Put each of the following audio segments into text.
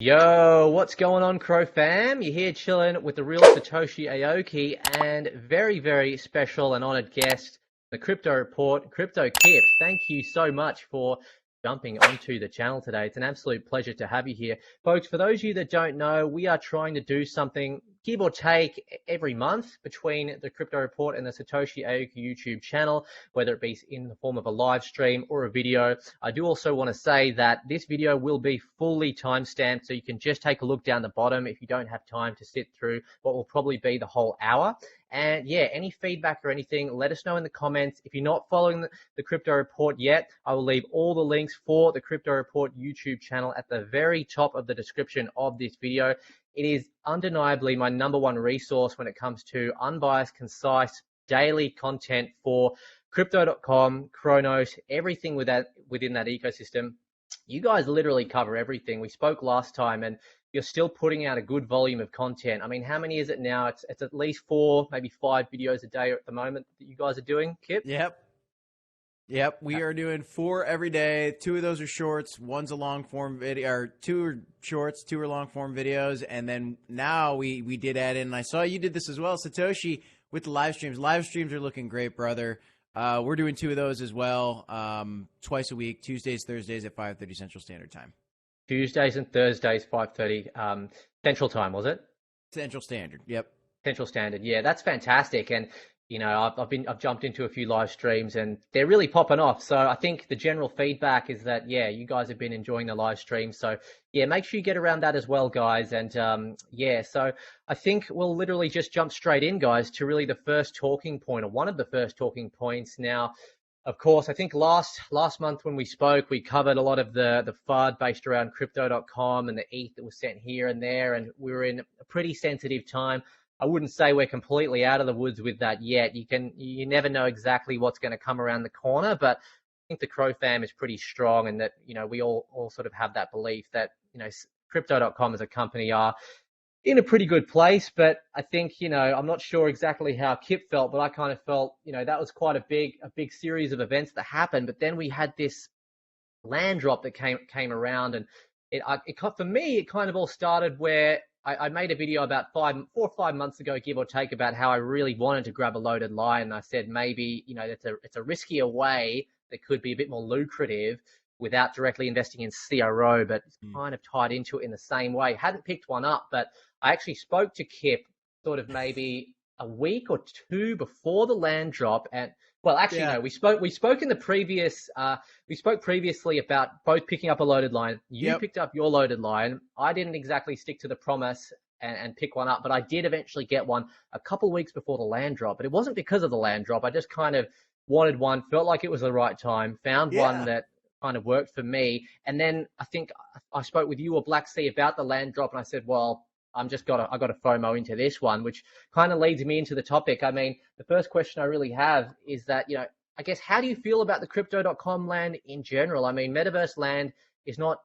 Yo, what's going on, Crow fam? You're here chilling with the real Satoshi Aoki and very, very special and honored guest, the Crypto Report, Crypto Kip. Thank you so much for jumping onto the channel today. It's an absolute pleasure to have you here. Folks, for those of you that don't know, we are trying to do something, give or take, every month between the Crypto Report and the Satoshi Aoki YouTube channel, whether it be in the form of a live stream or a video. I do also want to say that this video will be fully timestamped, so you can just take a look down the bottom if you don't have time to sit through what will probably be the whole hour. And yeah, any feedback or anything, let us know in the comments. If you're not following the Crypto Report yet, I will leave all the links for the Crypto Report YouTube channel at the very top of the description of this video. It is undeniably my number one resource when it comes to unbiased, concise, daily content for Crypto.com, Cronos, everything within that ecosystem. You guys literally cover everything. We spoke last time and you're still putting out a good volume of content. I mean, how many is it now? It's at least 4, maybe 5 videos a day at the moment that you guys are doing, Kip? Yep. We are doing 4 every day. 2 of those are shorts. One's a long form video, or 2 are shorts, 2 are long form videos. And then now we did add in, and I saw you did this as well, Satoshi, with the live streams. Live streams are looking great, brother. We're doing 2 of those as well, twice a week, Tuesdays, Thursdays at 5:30 Central Standard Time. Tuesdays and Thursdays, 5:30 Central Time, was it? Central Standard, yep. Central Standard, yeah, that's fantastic. And you know, I've jumped into a few live streams and they're really popping off. So I think the general feedback is that yeah, you guys have been enjoying the live stream. So yeah, make sure you get around that as well, guys. And yeah, so I think we'll literally just jump straight in, guys, to really the first talking point, or one of the first talking points. Now, of course, I think last month when we spoke, we covered a lot of the FUD based around crypto.com and the ETH that was sent here and there, and we were in a pretty sensitive time. I wouldn't say we're completely out of the woods with that yet. You never know exactly what's going to come around the corner, but I think the Crow fam is pretty strong, and that, you know, we all sort of have that belief that, you know, crypto.com as a company are in a pretty good place. But I think, you know, I'm not sure exactly how Kip felt, but I kind of felt, you know, that was quite a big series of events that happened. But then we had this land drop that came around, and for me, it kind of all started where I made a video about 4 or 5 months ago, give or take, about how I really wanted to grab a loaded line. I said maybe, you know, it's a riskier way that could be a bit more lucrative without directly investing in CRO, but it's kind of tied into it in the same way. Hadn't picked one up, but I actually spoke to Kip sort of maybe a week or 2 before the land drop. And well, actually, no, we spoke in the previous, we spoke previously about both picking up a loaded line. You picked up your loaded line. I didn't exactly stick to the promise and pick one up, but I did eventually get one a couple of weeks before the land drop. But it wasn't because of the land drop. I just kind of wanted one, felt like it was the right time, found one that kind of worked for me. And then I think I spoke with you or Black Sea about the land drop, and I said, well, I got a FOMO into this one, which kind of leads me into the topic. I mean, the first question I really have is that, you know, I guess, how do you feel about the crypto.com land in general? I mean, metaverse land is not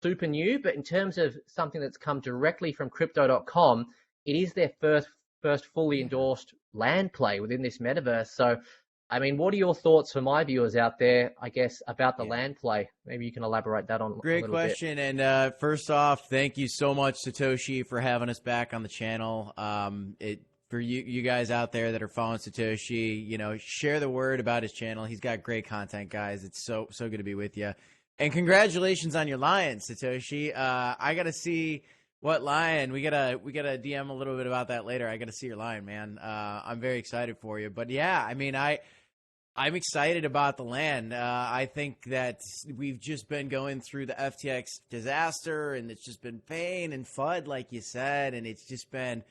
super new, but in terms of something that's come directly from crypto.com, it is their first fully endorsed land play within this metaverse. So, I mean, what are your thoughts for my viewers out there, I guess, about the land play? Maybe you can elaborate that on. Great question. Bit. And first off, thank you so much, Satoshi, for having us back on the channel. For you guys out there that are following Satoshi, you know, share the word about his channel. He's got great content, guys. It's so good to be with you. And congratulations on your lion, Satoshi. I got to see what lion. We gotta DM a little bit about that later. I got to see your lion, man. I'm very excited for you. But yeah, I mean, I'm excited about the land. I think that we've just been going through the FTX disaster, and it's just been pain and FUD, like you said, and it's just been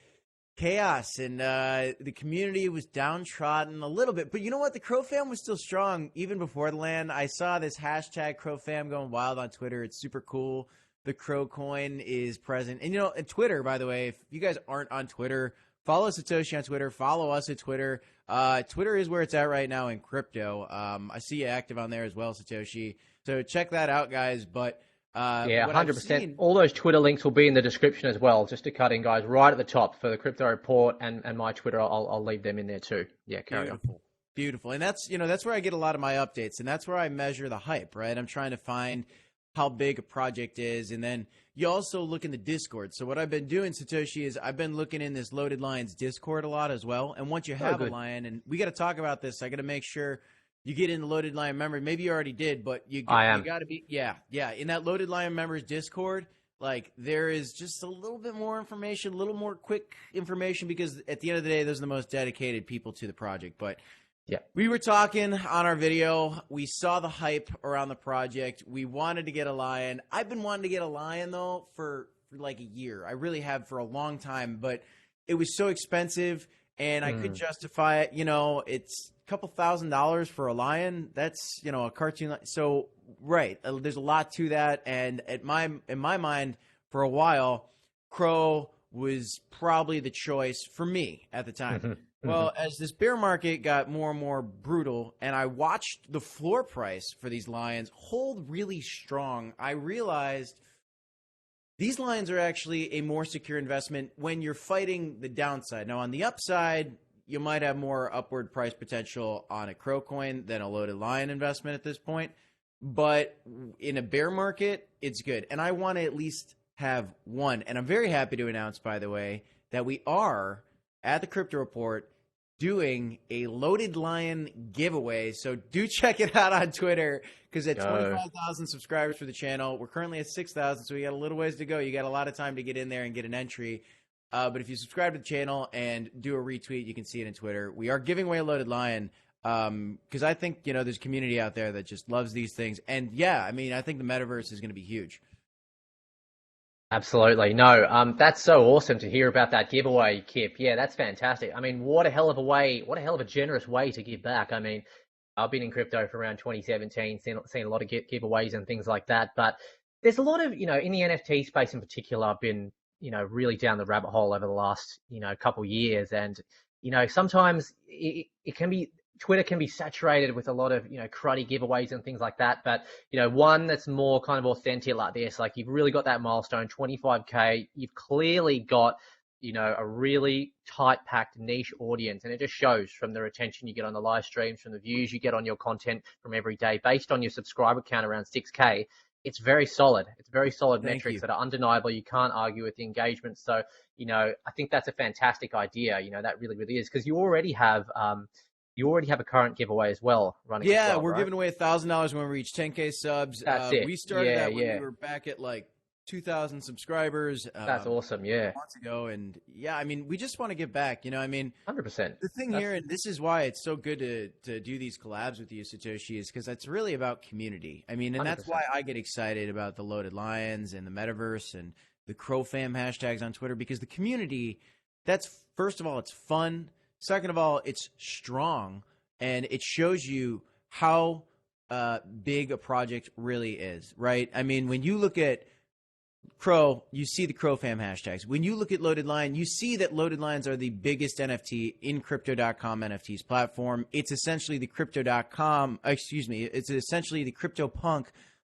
chaos. And the community was downtrodden a little bit. But you know what? The Crow fam was still strong even before the land. I saw this hashtag Crow fam going wild on Twitter. It's super cool. The Crow coin is present. And, you know, and Twitter, by the way, if you guys aren't on Twitter, follow Satoshi on Twitter. Follow us at Twitter. Twitter is where it's at right now in crypto. I see you active on there as well, Satoshi. So check that out, guys. But yeah, 100%. All those Twitter links will be in the description as well. Just to cut in, guys, right at the top for the Crypto Report and my Twitter. I'll leave them in there too. Yeah, carry on. Beautiful. And that's, you know, that's where I get a lot of my updates, and that's where I measure the hype, right? I'm trying to find how big a project is, and then, you also look in the Discord. So what I've been doing, Satoshi, is I've been looking in this Loaded Lions Discord a lot as well. And once you have a lion, and we got to talk about this, I got to make sure you get in the Loaded Lion member. Maybe you already did, but you got to be, in that Loaded Lion members Discord. Like, there is just a little bit more information, a little more quick information, because at the end of the day, those are the most dedicated people to the project. But yeah, we were talking on our video. We saw the hype around the project. We wanted to get a lion. I've been wanting to get a lion, though, for like a year. I really have for a long time, but it was so expensive, and I couldn't justify it. You know, it's a couple $1,000s for a lion. That's, you know, a cartoon. So, right, there's a lot to that. And in my mind, for a while, CRO was probably the choice for me at the time. Well, as this bear market got more and more brutal, and I watched the floor price for these lions hold really strong, I realized these lions are actually a more secure investment when you're fighting the downside. Now, on the upside, you might have more upward price potential on a CRO coin than a Loaded Lion investment at this point. But in a bear market, it's good. And I want to at least have one. And I'm very happy to announce, by the way, that we are, at the Crypto Report, doing a Loaded Lion giveaway. So do check it out on Twitter, because at 25,000 subscribers for the channel, we're currently at 6,000, so we got a little ways to go. You got a lot of time to get in there and get an entry. But if you subscribe to the channel and do a retweet, you can see it in Twitter. We are giving away a Loaded Lion, because I think, you know, there's a community out there that just loves these things. And yeah, I mean, I think the metaverse is going to be huge. Absolutely. No, that's so awesome to hear about that giveaway, Kip. Yeah, that's fantastic. I mean, what a hell of a generous way to give back. I mean, I've been in crypto for around 2017, seen a lot of giveaways and things like that. But there's a lot of, you know, in the NFT space in particular, I've been, you know, really down the rabbit hole over the last, you know, couple years. And, you know, sometimes it can be, Twitter can be saturated with a lot of, you know, cruddy giveaways and things like that. But, you know, one that's more kind of authentic like this, like you've really got that milestone, 25K. You've clearly got, you know, a really tight packed niche audience. And it just shows from the retention you get on the live streams, from the views you get on your content from every day, based on your subscriber count around 6K. It's very solid. It's very solid metrics that are undeniable. You can't argue with the engagement. So, you know, I think that's a fantastic idea. You know, that really, really is, because you already have a current giveaway as well running. Yeah, as well, we're right? giving away $1,000 when we reach 10K subs. That's it. We started that when we were back at like 2,000 subscribers. That's awesome. Yeah. Months ago, and yeah, I mean, we just want to give back. You know, I mean, 100%. The thing here, and this is why it's so good to do these collabs with you, Satoshi, is because it's really about community. I mean, and 100%. That's why I get excited about the Loaded Lions and the metaverse and the CROFAM hashtags on Twitter, because the community, that's, first of all, it's fun. Second of all, it's strong. And it shows you how big a project really is, right? I mean, when you look at CRO, you see the CROFAM hashtags. When you look at Loaded Lion, you see that Loaded Lions are the biggest NFT in Crypto.com NFTs platform. It's essentially the Crypto.com, it's essentially the CryptoPunk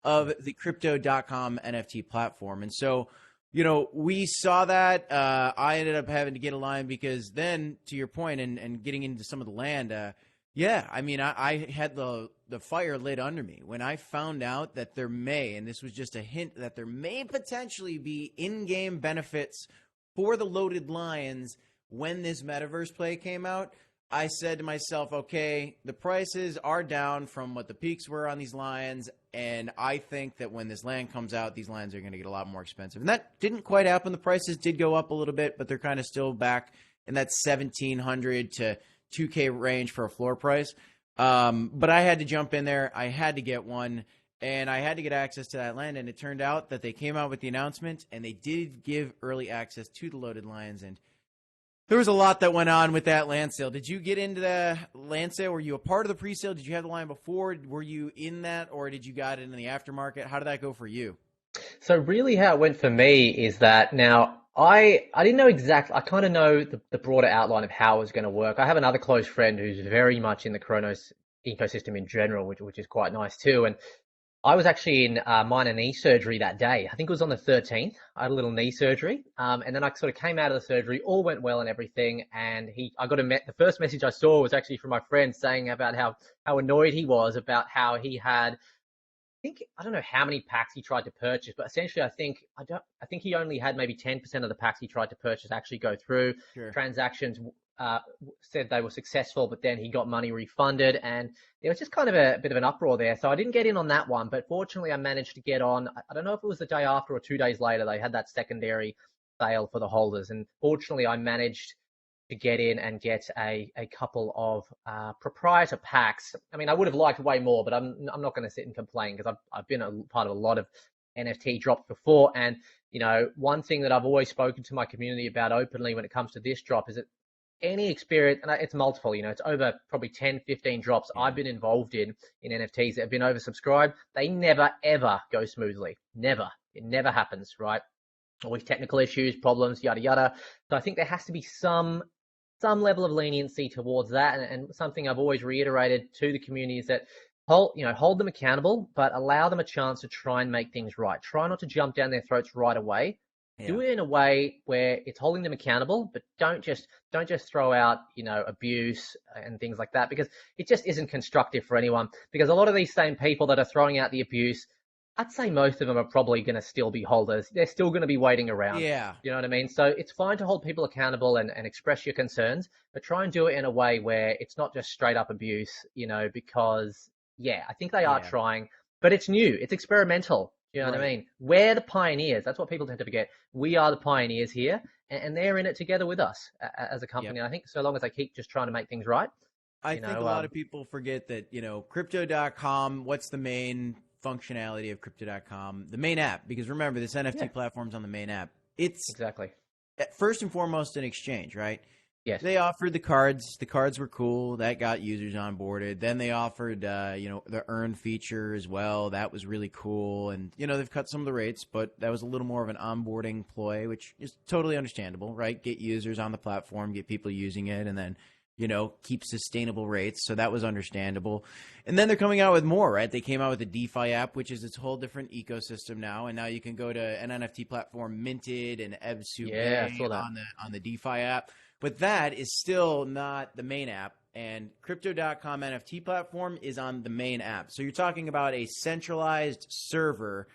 of the Crypto.com NFT platform. And so, you know, we saw that. I ended up having to get a lion because then, to your point, and getting into some of the land, yeah, I mean, I had the fire lit under me when I found out that there may, and this was just a hint, that there may potentially be in-game benefits for the Loaded Lions when this metaverse play came out. I said to myself, okay, the prices are down from what the peaks were on these lions, and I think that when this land comes out, these lions are going to get a lot more expensive. And that didn't quite happen. The prices did go up a little bit, but they're kind of still back in that 1,700 to 2K range for a floor price. But I had to jump in there. I had to get one, and I had to get access to that land. And it turned out that they came out with the announcement, and they did give early access to the Loaded Lions. And there was a lot that went on with that land sale. Did you get into the land sale? Were you a part of the pre-sale? Did you have the line before? Were you in that, or did you got it in the aftermarket? How did that go for you? So really how it went for me is that now I didn't know exactly. I kind of know the broader outline of how it was going to work. I have another close friend who's very much in the Kronos ecosystem in general, which is quite nice too. And I was actually in minor knee surgery that day. I think it was on the 13th. I had a little knee surgery. And then I sort of came out of the surgery, all went well and everything. And I got the first message I saw was actually from my friend saying about how annoyed he was about how he had think I don't know how many packs he tried to purchase, but essentially I think he only had maybe 10% of the packs he tried to purchase actually go through. Sure. Transactions said they were successful, but then he got money refunded, and there was just kind of a bit of an uproar there. So I didn't get in on that one, but fortunately I managed to get on. I don't know if it was the day after or 2 days later they had that secondary sale for the holders, and fortunately I managed to get in and get a couple of proprietor packs. I mean, I would have liked way more, but I'm not going to sit and complain because I've been a part of a lot of NFT drops before. And, one thing that I've always spoken to my community about openly when it comes to this drop is that any experience, and it's multiple, it's over probably 10, 15 drops I've been involved in NFTs that have been oversubscribed. They never, ever go smoothly. Never. It never happens, right? Always technical issues, problems, yada, yada. So I think there has to be some level of leniency towards that. And something I've always reiterated to the community is that hold them accountable, but allow them a chance to try and make things right. Try not to jump down their throats right away. Yeah. Do it in a way where it's holding them accountable, but don't just throw out, abuse and things like that, because it just isn't constructive for anyone. Because a lot of these same people that are throwing out the abuse, I'd say most of them are probably going to still be holders. They're still going to be waiting around. Yeah. You know what I mean? So it's fine to hold people accountable and express your concerns, but try and do it in a way where it's not just straight up abuse, because, I think they are trying, but it's new. It's experimental. You know what I mean? We're the pioneers. That's what people tend to forget. We are the pioneers here, and they're in it together with us as a company. And I think so long as they keep just trying to make things right. I think a lot of people forget that, crypto.com, what's the main functionality of crypto.com, the main app, because remember, this NFT platform's on the main app. It's exactly first and foremost an exchange, right? Yes. They offered the cards. The cards were cool. That got users onboarded. Then they offered, the earn feature as well. That was really cool. And, they've cut some of the rates, but that was a little more of an onboarding ploy, which is totally understandable, right? Get users on the platform, get people using it, and then keep sustainable rates. So that was understandable. And then they're coming out with more, right? They came out with a DeFi app, which is its whole different ecosystem now. And now you can go to an NFT platform, Minted and EbSube on the DeFi app. But that is still not the main app. And Crypto.com NFT platform is on the main app. So you're talking about a centralized server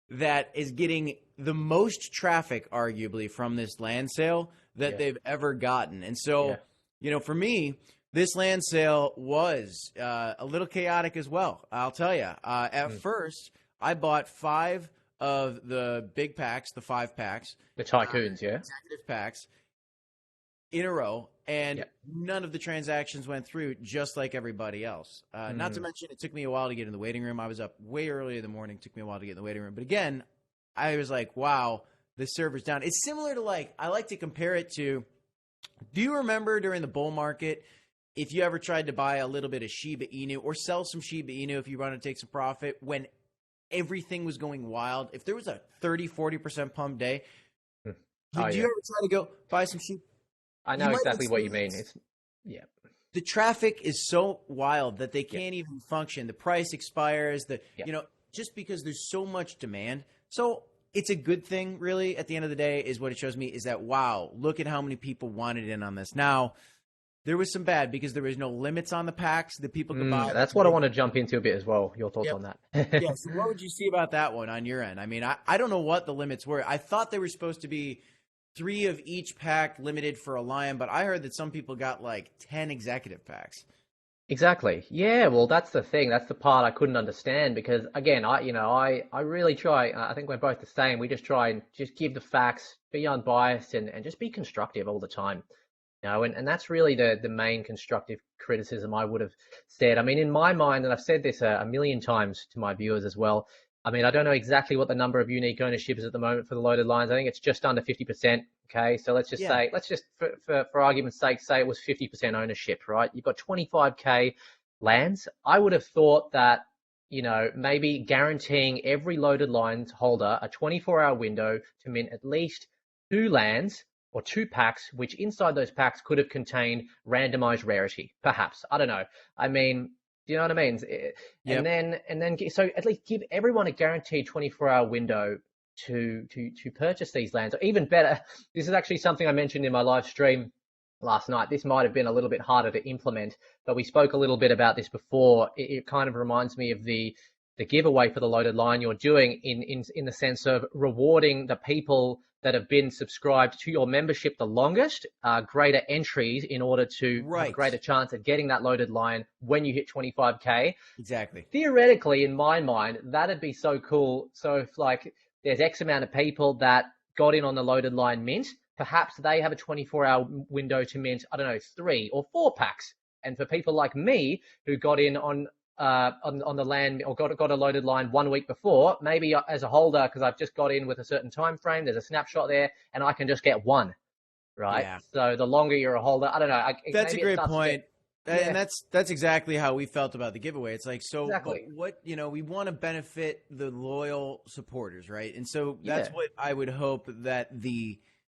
that is getting the most traffic, arguably, from this land sale that they've ever gotten. And so... for me, this land sale was a little chaotic as well. I'll tell you. At first, I bought 5 of the big packs, the 5 packs. The tycoons, executive packs in a row, and none of the transactions went through, just like everybody else. Not to mention, it took me a while to get in the waiting room. I was up way early in the morning. It took me a while to get in the waiting room. But again, I was like, wow, this server's down. It's similar to I like to compare it to, do you remember during the bull market, if you ever tried to buy a little bit of Shiba Inu or sell some Shiba Inu if you wanted to take some profit when everything was going wild? If there was a 30, 40% pump day, did you ever try to go buy some Shiba? I know exactly what you mean. The traffic is so wild that they can't even function. The price expires, just because there's so much demand. So it's a good thing, really, at the end of the day, is what it shows me, is that, wow, look at how many people wanted in on this. Now, there was some bad because there was no limits on the packs that people could buy. That's what I want to jump into a bit as well, your thoughts on that. So what would you see about that one on your end? I mean, I don't know what the limits were. I thought they were supposed to be 3 of each pack limited for a lion, but I heard that some people got 10 executive packs. Exactly. Yeah, well, that's the thing. That's the part I couldn't understand because, again, I really try. I think we're both the same. We just try and just give the facts, be unbiased, and just be constructive all the time. And that's really the main constructive criticism I would have said. I mean, in my mind, and I've said this a million times to my viewers as well, I mean, I don't know exactly what the number of unique ownership is at the moment for the loaded lines. I think it's just under 50%. Okay, so let's just say, for argument's sake, say it was 50% ownership, right? You've got 25K lands. I would have thought that, maybe guaranteeing every loaded lines holder a 24-hour window to mint at least 2 lands or 2 packs, which inside those packs could have contained randomized rarity, perhaps. I don't know. I mean, do you know what I mean? And then so at least give everyone a guaranteed 24-hour window to purchase these lands. Or even better, this is actually something I mentioned in my live stream last night. This might have been a little bit harder to implement, but we spoke a little bit about this before. It kind of reminds me of the the giveaway for the loaded line, you're doing in the sense of rewarding the people that have been subscribed to your membership the longest, greater entries in order to have a Right. greater chance at getting that loaded line when you hit 25K. Exactly. Theoretically, in my mind, that'd be so cool. So if like there's X amount of people that got in on the loaded line mint, perhaps they have a 24-hour window to mint, I don't know, 3 or 4 packs. And for people like me who got in on the land or got a loaded line 1 week before, maybe as a holder, because I've just got in with a certain time frame, there's a snapshot there, and I can just get one, right? Yeah. So the longer you're a holder, I don't know. That's a Maybe it great starts to point. get, And yeah, that's exactly how we felt about the giveaway. It's like, so, but exactly. what, we want to benefit the loyal supporters, right? And so that's Yeah, what I would hope that the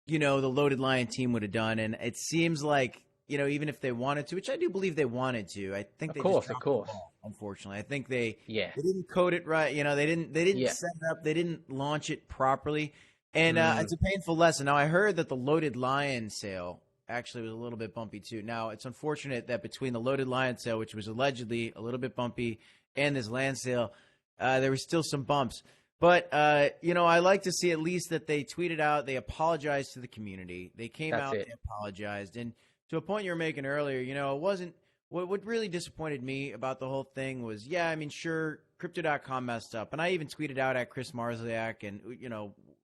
Loaded Lion team would have done. And it seems like, even if they wanted to, which I do believe they wanted to, I think of they just course, of dropped the course. ball, unfortunately. I think they Yeah, didn't code it right. They didn't yeah. set it up. They didn't launch it properly. And Mm, it's a painful lesson. Now, I heard that the Loaded Lion sale actually was a little bit bumpy too. Now, it's unfortunate that between the Loaded Lion sale, which was allegedly a little bit bumpy, and this land sale, there was still some bumps. But I like to see at least that they tweeted out, they apologized to the community, they came that's out, it. they apologized, and to a point you were making earlier, it wasn't. What really disappointed me about the whole thing was, yeah, I mean, sure, Crypto.com messed up, and I even tweeted out at Chris Marziak, and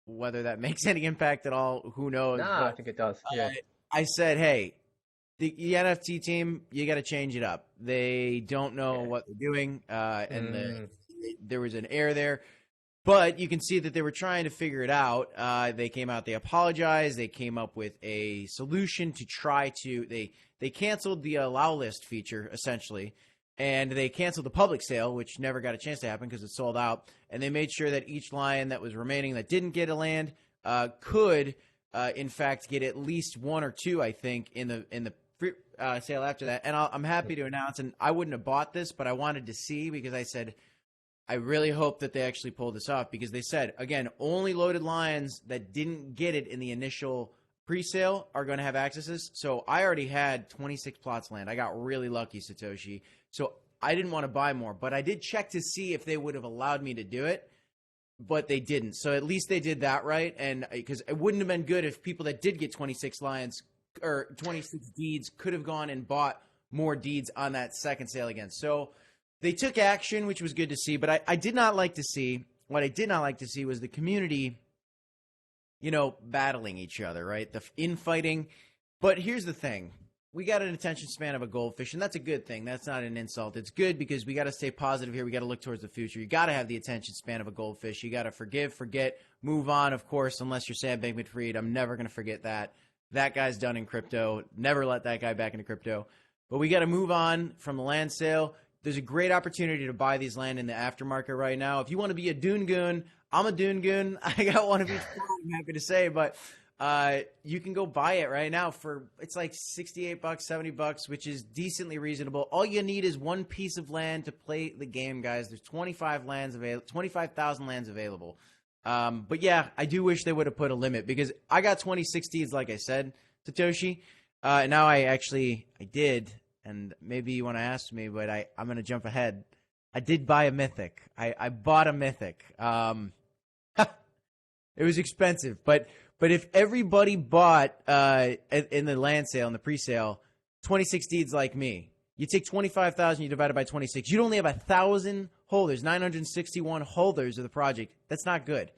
whether that makes any impact at all, who knows? No, I But think it does. Yeah. I said, hey, the NFT team, you got to change it up. They don't know Yeah. what they're doing, and Mm, there was an error there. But you can see that they were trying to figure it out. They came out, they apologized, they came up with a solution to try to they canceled the allow list feature essentially, and they canceled the public sale, which never got a chance to happen because it sold out. And they made sure that each lion that was remaining that didn't get a land could in fact get at least one or two, I think, in the sale after that. And I'm happy to announce, and I wouldn't have bought this, but I wanted to see because I said, I really hope that they actually pull this off because they said, again, only loaded lions that didn't get it in the initial pre-sale are going to have accesses. So I already had 26 plots land. I got really lucky, Satoshi. So I didn't want to buy more, but I did check to see if they would have allowed me to do it, but they didn't. So at least they did that right. And because it wouldn't have been good if people that did get 26 lions or 26 deeds could have gone and bought more deeds on that second sale again. So they took action, which was good to see, but I did not like to see, what I did not like to see was the community, battling each other, right? The infighting. But here's the thing. We got an attention span of a goldfish, and that's a good thing. That's not an insult. It's good because we got to stay positive here. We got to look towards the future. You got to have the attention span of a goldfish. You got to forgive, forget, move on, of course, unless you're Sam Bankman-Fried. I'm never going to forget that. That guy's done in crypto. Never let that guy back into crypto. But we got to move on from the land sale. There's a great opportunity to buy these land in the aftermarket right now. If you want to be a Dune Goon, I'm a Dune Goon. I got one of each one, I'm happy to say, but you can go buy it right now for, it's like $68, $70, which is decently reasonable. All you need is one piece of land to play the game, guys. There's 25,000 lands available. But yeah, I do wish they would have put a limit because I got 26 deeds, like I said, Satoshi. And now I did. And maybe you want to ask me, but I'm going to jump ahead. I did buy a Mythic. I bought a Mythic. It was expensive, but if everybody bought in the land sale, in the pre-sale, 26 deeds like me, you take 25,000, you divide it by 26. You'd only have 1,000 holders, 961 holders of the project. That's not good.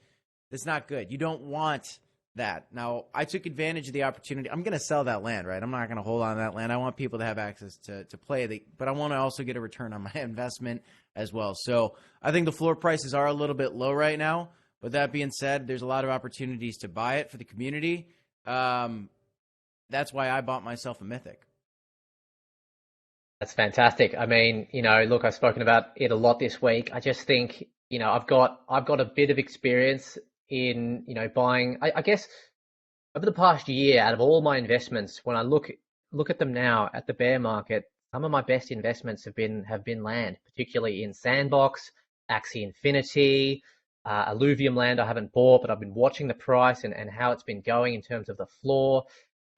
That's not good. You don't want that. Now, I took advantage of the opportunity. I'm going to sell that land, right? I'm not going to hold on to that land. I want people to have access to play, but I want to also get a return on my investment as well. So I think the floor prices are a little bit low right now. But that being said, there's a lot of opportunities to buy it for the community. That's why I bought myself a Mythic. That's fantastic. I mean, look, I've spoken about it a lot this week. I just think, I've got a bit of experience in, buying, I guess over the past year, out of all my investments, when I look at them now at the bear market, some of my best investments have been land, particularly in Sandbox, Axie Infinity, Alluvium land I haven't bought, but I've been watching the price and how it's been going in terms of the floor.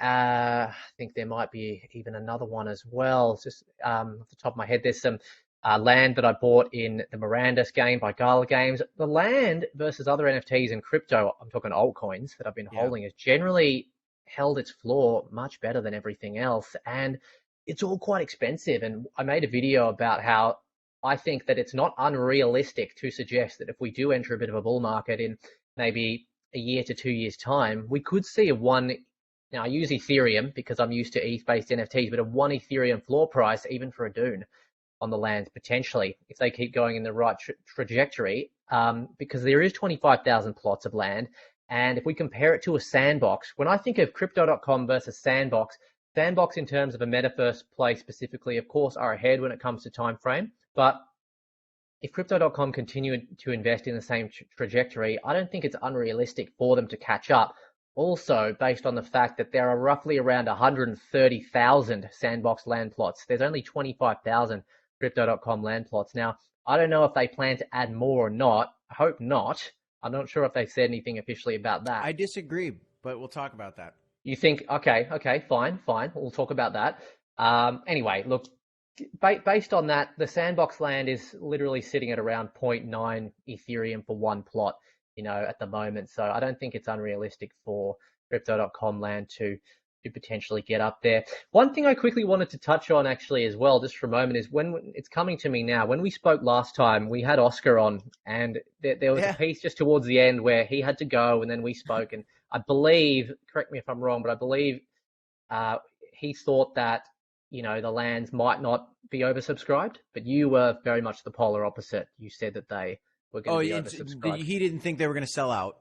I think there might be even another one as well. It's just off the top of my head, there's some land that I bought in the Miranda's game by Gala Games. The land versus other NFTs and crypto, I'm talking altcoins that I've been holding, has generally held its floor much better than everything else. And it's all quite expensive. And I made a video about how I think that it's not unrealistic to suggest that if we do enter a bit of a bull market in maybe a year to 2 years' time, we could see now I use Ethereum because I'm used to ETH-based NFTs, but a 1 Ethereum floor price, even for a Dune, on the lands potentially, if they keep going in the right trajectory, because there is 25,000 plots of land. And if we compare it to a sandbox, when I think of crypto.com versus sandbox in terms of a metaverse play specifically, of course, are ahead when it comes to time frame. But if crypto.com continue to invest in the same trajectory, I don't think it's unrealistic for them to catch up. Also, based on the fact that there are roughly around 130,000 sandbox land plots. There's only 25,000 crypto.com land plots. Now, I don't know if they plan to add more or not. I hope not. I'm not sure if they've said anything officially about that. I disagree, but we'll talk about that. You think, okay, fine. We'll talk about that. Anyway, look, based on that, the sandbox land is literally sitting at around 0.9 Ethereum for one plot, at the moment. So I don't think it's unrealistic for crypto.com land to potentially get up there. One thing I quickly wanted to touch on actually as well, just for a moment, is when it's coming to me now. When we spoke last time, we had Oscar on, and there was a piece just towards the end where he had to go, and then we spoke. And I believe, correct me if I'm wrong, but I believe he thought that the lands might not be oversubscribed, but you were very much the polar opposite. You said that they were going to be oversubscribed. He didn't think they were going to sell out.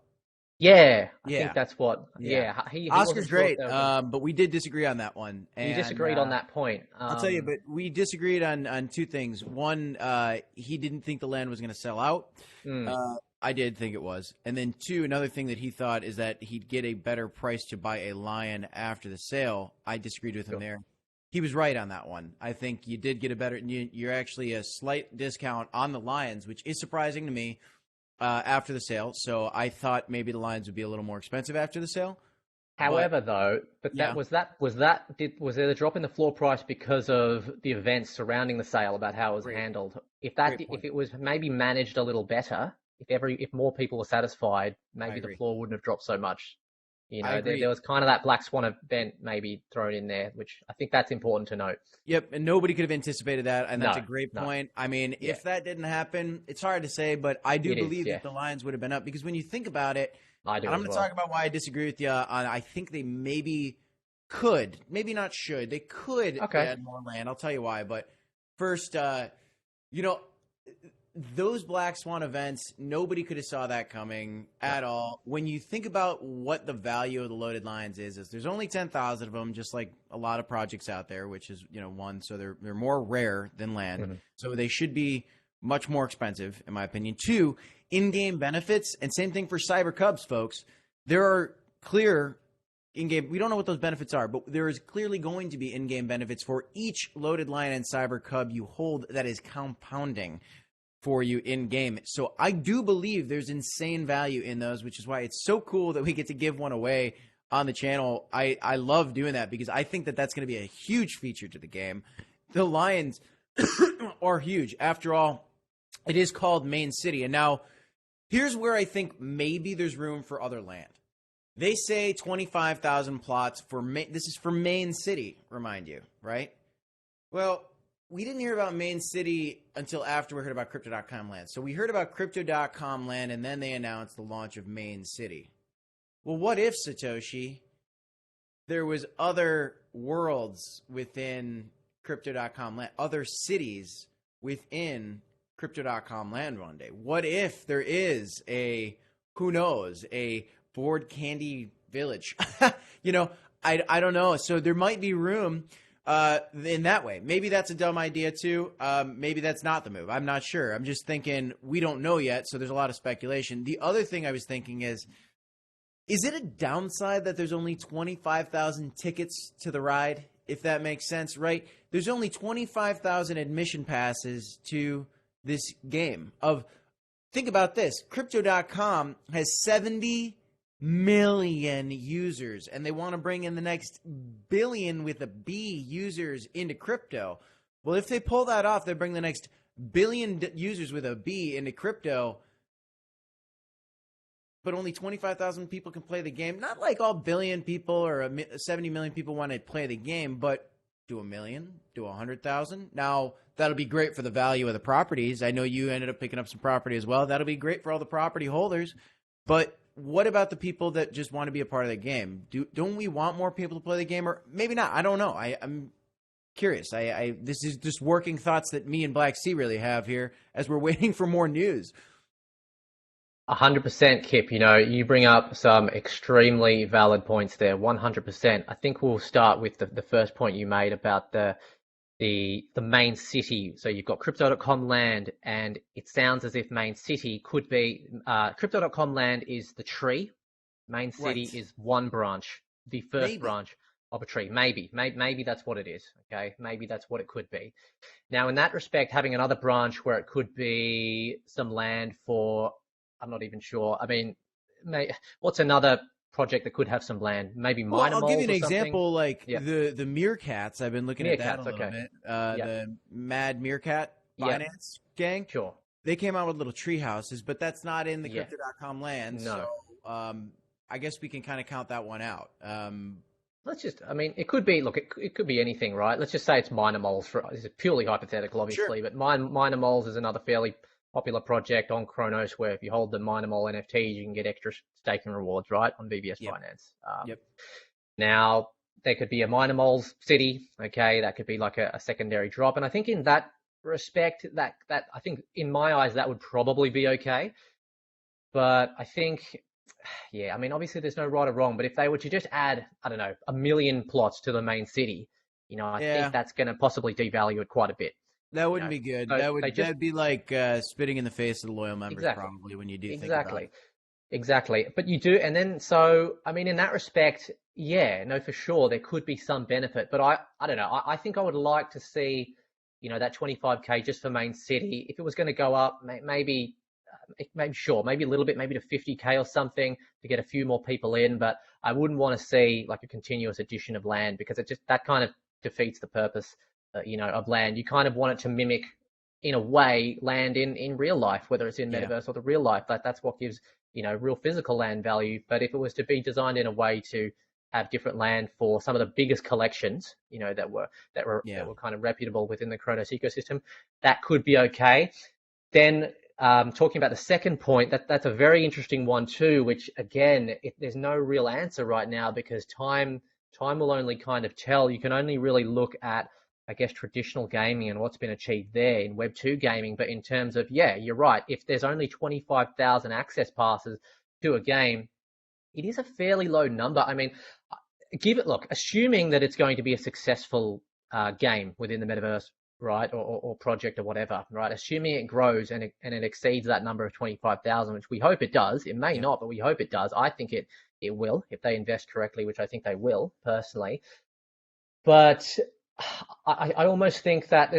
I think that's what. He Oscar's great, but we did disagree on that one. And, you disagreed on that point. I'll tell you, but we disagreed on two things. One, he didn't think the land was going to sell out. I did think it was. And then two, another thing that he thought is that he'd get a better price to buy a lion after the sale. I disagreed with him there. He was right on that one. I think you did get you're actually a slight discount on the lions, which is surprising to me. After the sale, so I thought maybe the lines would be a little more expensive after the sale. However, was there a drop in the floor price because of the events surrounding the sale about how it was handled? If it was maybe managed a little better, if more people were satisfied, maybe the floor wouldn't have dropped so much. There was kind of that black swan event maybe thrown in there, which I think that's important to note. Yep, and nobody could have anticipated that, and that's a great point. I mean, if that didn't happen, it's hard to say, but I do believe that the lines would have been up, because when you think about it, I'm going to talk about why I disagree with you. I think they maybe could, maybe not should, they could add more land. I'll tell you why, but first, those black swan events, nobody could have saw that coming at all. When you think about what the value of the loaded lions is there's only 10,000 of them, just like a lot of projects out there, which is, one, so they're more rare than land. Mm-hmm. So they should be much more expensive, in my opinion. Two, in-game benefits, and same thing for Cyber Cubs, folks. There are clear in-game, we don't know what those benefits are, but there is clearly going to be in-game benefits for each loaded lion and Cyber Cub you hold that is compounding for you in game. So I do believe there's insane value in those, which is why it's so cool that we get to give one away on the channel. I love doing that because I think that that's going to be a huge feature to the game. The lions are huge. After all, it is called Main City. And now here's where I think maybe there's room for other land. They say 25,000 plots this is for Main City, remind you, right? Well, we didn't hear about Main City until after we heard about Crypto.com land. So we heard about Crypto.com land, and then they announced the launch of Main City. Well, what if, Satoshi, there was other worlds within Crypto.com land, other cities within Crypto.com land one day? What if there is a board candy village? I don't know. So there might be room in that way. Maybe that's a dumb idea too. Maybe that's not the move. I'm not sure. I'm just thinking we don't know yet, so there's a lot of speculation. The other thing I was thinking is it a downside that there's only 25,000 tickets to the ride, if that makes sense, right? There's only 25,000 admission passes to this game. Think about this. Crypto.com has 70 million users, and they want to bring in the next billion with a B users into crypto. Well, if they pull that off, they bring the next billion users with a B into crypto, but only 25,000 people can play the game. Not like all billion people or 70 million people want to play the game, but do a million, do 100,000. Now, that'll be great for the value of the properties. I know you ended up picking up some property as well. That'll be great for all the property holders. But what about the people that just want to be a part of the game? Don't we want more people to play the game? Or maybe not. I don't know. I'm curious. This is just working thoughts that me and Black Sea really have here as we're waiting for more news. 100%, Kip. You bring up some extremely valid points there. 100%. I think we'll start with the first point you made about the main city. So you've got crypto.com land, and it sounds as if main city could be crypto.com land is the tree. Main city is one branch, the first branch of a tree. Maybe that's what it is. Okay, maybe that's what it could be. Now, in that respect, having another branch where it could be some land for, I'm not even sure. I mean, what's another project that could have some land? Maybe Miner I'll give you an example, like the Meerkats. I've been looking at that a little bit. The Mad Meerkat Binance gang. Sure. They came out with little tree houses, but that's not in the crypto.com land. No. So I guess we can kind of count that one out. It could be, look, it could be anything, right? Let's just say it's Miner Moles. This is purely hypothetical, obviously, but Miner Moles is another fairly popular project on Cronos where if you hold the Miner Mole NFTs, you can get extra staking rewards, right, on BBS Finance. Now, there could be a Miner Moles city, okay? That could be like a secondary drop. And I think in that respect, that I think in my eyes, that would probably be okay. But I think, obviously there's no right or wrong, but if they were to just add, I don't know, 1 million plots to the main city, I think that's going to possibly devalue it quite a bit. That wouldn't be good. So that'd be like spitting in the face of the loyal members, probably, when you do think about it. Exactly. But you do, and then in that respect, for sure, there could be some benefit. But I don't know. I think I would like to see, that 25K just for main city. If it was going to go up, maybe a little bit, maybe to 50K or something to get a few more people in. But I wouldn't want to see like a continuous addition of land because that kind of defeats the purpose. Of land. You kind of want it to mimic, in a way, land in real life, whether it's in metaverse or the real life. That's what gives, real physical land value. But if it was to be designed in a way to have different land for some of the biggest collections, that were kind of reputable within the Cronos ecosystem, that could be okay. Then talking about the second point, that's a very interesting one too, which again, there's no real answer right now because time will only kind of tell. You can only really look at, I guess, traditional gaming and what's been achieved there in Web2 gaming. But in terms of, you're right. If there's only 25,000 access passes to a game, it is a fairly low number. I mean, assuming that it's going to be a successful game within the metaverse, right, or project or whatever, right? Assuming it grows and it exceeds that number of 25,000, which we hope it does. It may not, but we hope it does. I think it will if they invest correctly, which I think they will personally. But I almost think that,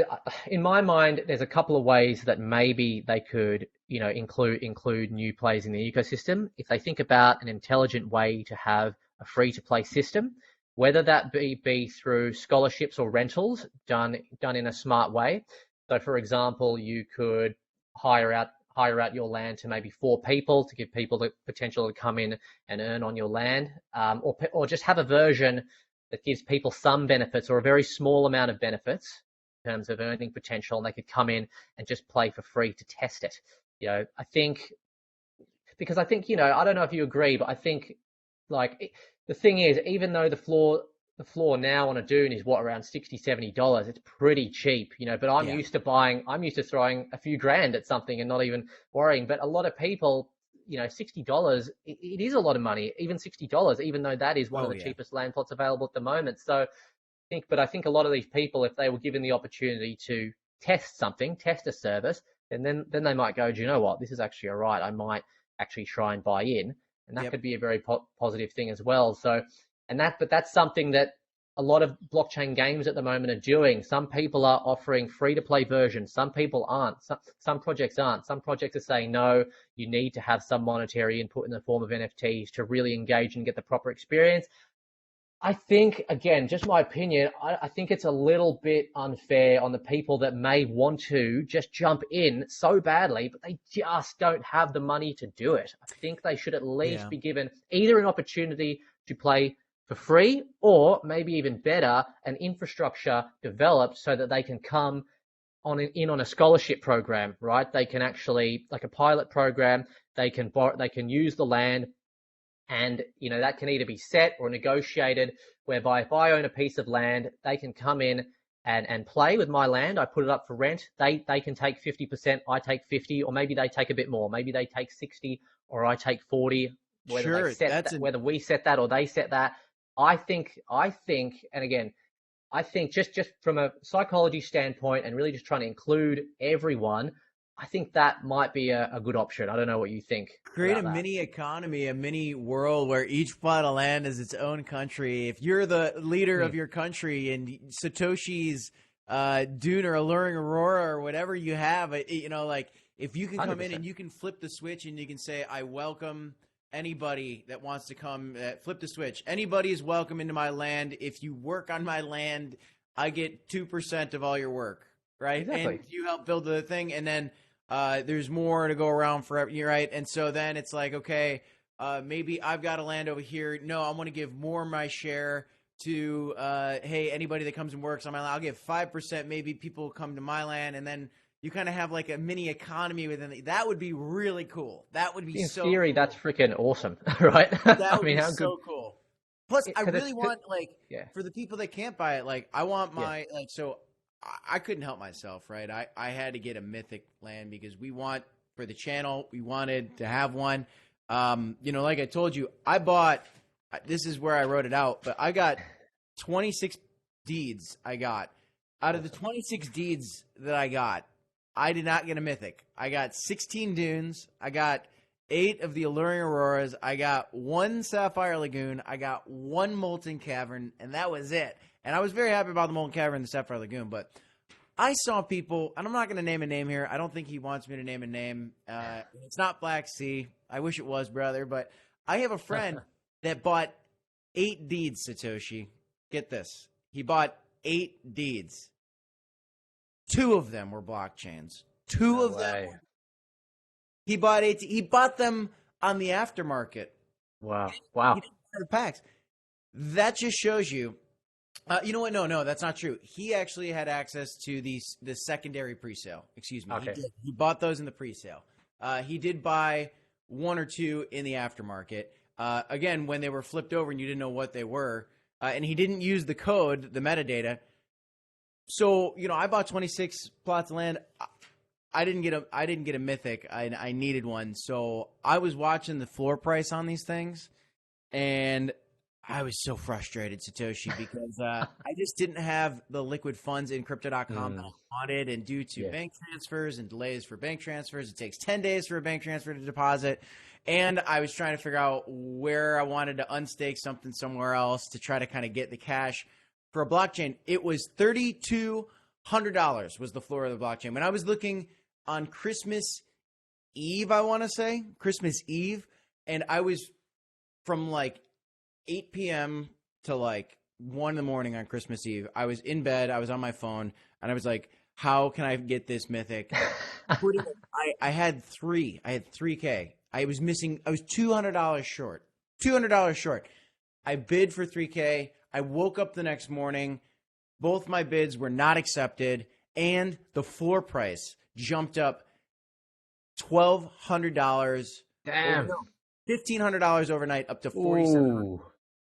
in my mind, there's a couple of ways that maybe they could, include new players in the ecosystem. If they think about an intelligent way to have a free-to-play system, whether that be through scholarships or rentals done in a smart way. So, for example, you could hire out your land to maybe 4 people to give people the potential to come in and earn on your land, or just have a version that gives people some benefits or a very small amount of benefits in terms of earning potential, and they could come in and just play for free to test it. I think, I don't know if you agree, but I think the thing is, even though the floor now on a Dune is around $60-$70, it's pretty cheap, but I'm used to throwing a few grand at something and not even worrying. But a lot of people, $60, it is a lot of money, even $60, even though that is one of the cheapest land plots available at the moment. So I think a lot of these people, if they were given the opportunity to test a service, and then they might go, do you know what, this is actually all right. I might actually try and buy in. And that could be a very positive thing as well. So, but that's something that a lot of blockchain games at the moment are doing. Some people are offering free-to-play versions. Some people aren't. Some projects aren't. Some projects are saying, no, you need to have some monetary input in the form of NFTs to really engage and get the proper experience. I think, again, just my opinion, I think it's a little bit unfair on the people that may want to just jump in so badly, but they just don't have the money to do it. I think they should at least Yeah. be given either an opportunity to play for free or maybe even better, an infrastructure developed so that they can come in on a scholarship program, right? They can actually, like a pilot program, they can use the land, and that can either be set or negotiated, whereby if I own a piece of land, they can come in and play with my land. I put it up for rent. They can take 50%, I take 50, or maybe they take a bit more. Maybe they take 60 or I take 40, whether they Sure, set that's that, a whether we set that or they set that. I think, and again, I think just from a psychology standpoint and really just trying to include everyone, I think that might be a good option. I don't know what you think create a about that. mini economy, a mini world where each plot of land is its own country. If you're the leader Hmm. of your country and Satoshi's Dune or Alluring Aurora or whatever you have, like if you can come in and 100%. you can flip the switch and you can say, I welcome anybody that wants to come, flip the switch. Anybody is welcome into my land. If you work on my land, I get 2% of all your work, right? And Exactly. you help build the thing, and then there's more to go around for you, right? And so then it's like, okay, maybe I've got a land over here. No, I want to give more of my share to, hey, anybody that comes and works on my land, I'll give 5%. Maybe people come to my land, and then you kind of have like a mini economy within it. That would be really cool. That would be In so theory, that's cool. freaking awesome, right? That I would mean, be how good? so cool. Plus, I Because really want like yeah, for the people that can't buy it, like I want yeah, my like so I couldn't help myself, right? I had to get a Mythic land because we want for the channel, we wanted to have one. Like I told you, I bought this is where I wrote it out, but I got 26 deeds I got. Out of the awesome. 26 deeds that I got, I did not get a Mythic. I got 16 dunes. I got 8 of the Alluring Auroras. I got 1 Sapphire Lagoon. I got 1 Molten Cavern, and that was it. And I was very happy about the Molten Cavern and the Sapphire Lagoon, but I saw people, and I'm not going to name a name here. I don't think he wants me to name a name. It's not Black Sea. I wish it was, brother, but I have a friend that bought 8 deeds, Satoshi. Get this. He bought 8 deeds. 2 of them were blockchains. 2 No of them way. he bought 8. He bought them on the aftermarket. Wow. He Wow. didn't buy the packs. That just shows you. You know what? No, that's not true. He actually had access to the secondary presale. Excuse me. He Okay. did. He bought those in the presale. He did buy 1 or 2 in the aftermarket. Again, when they were flipped over and you didn't know what they were, and he didn't use the code, the metadata. So I bought 26 plots of land. I didn't get a Mythic. I needed one. So I was watching the floor price on these things, and I was so frustrated, Satoshi, because I just didn't have the liquid funds in crypto.com that I Mm, wanted. And due to yeah. bank transfers and delays for bank transfers, it takes 10 days for a bank transfer to deposit. And I was trying to figure out where I wanted to unstake something somewhere else to try to kind of get the cash for a blockchain. It was $3,200 was the floor of the blockchain. When I was looking on Christmas Eve, I want to say, Christmas Eve, and I was from like 8 p.m. to like 1 in the morning on Christmas Eve. I was in bed. I was on my phone, and I was like, how can I get this Mythic? I had 3. I had 3K. I was $200 short. $200 short. I bid for 3K. I woke up the next morning. Both my bids were not accepted, and the floor price jumped up $1,200. Or Damn. no, $1,500 overnight, up to 4,700. Ooh.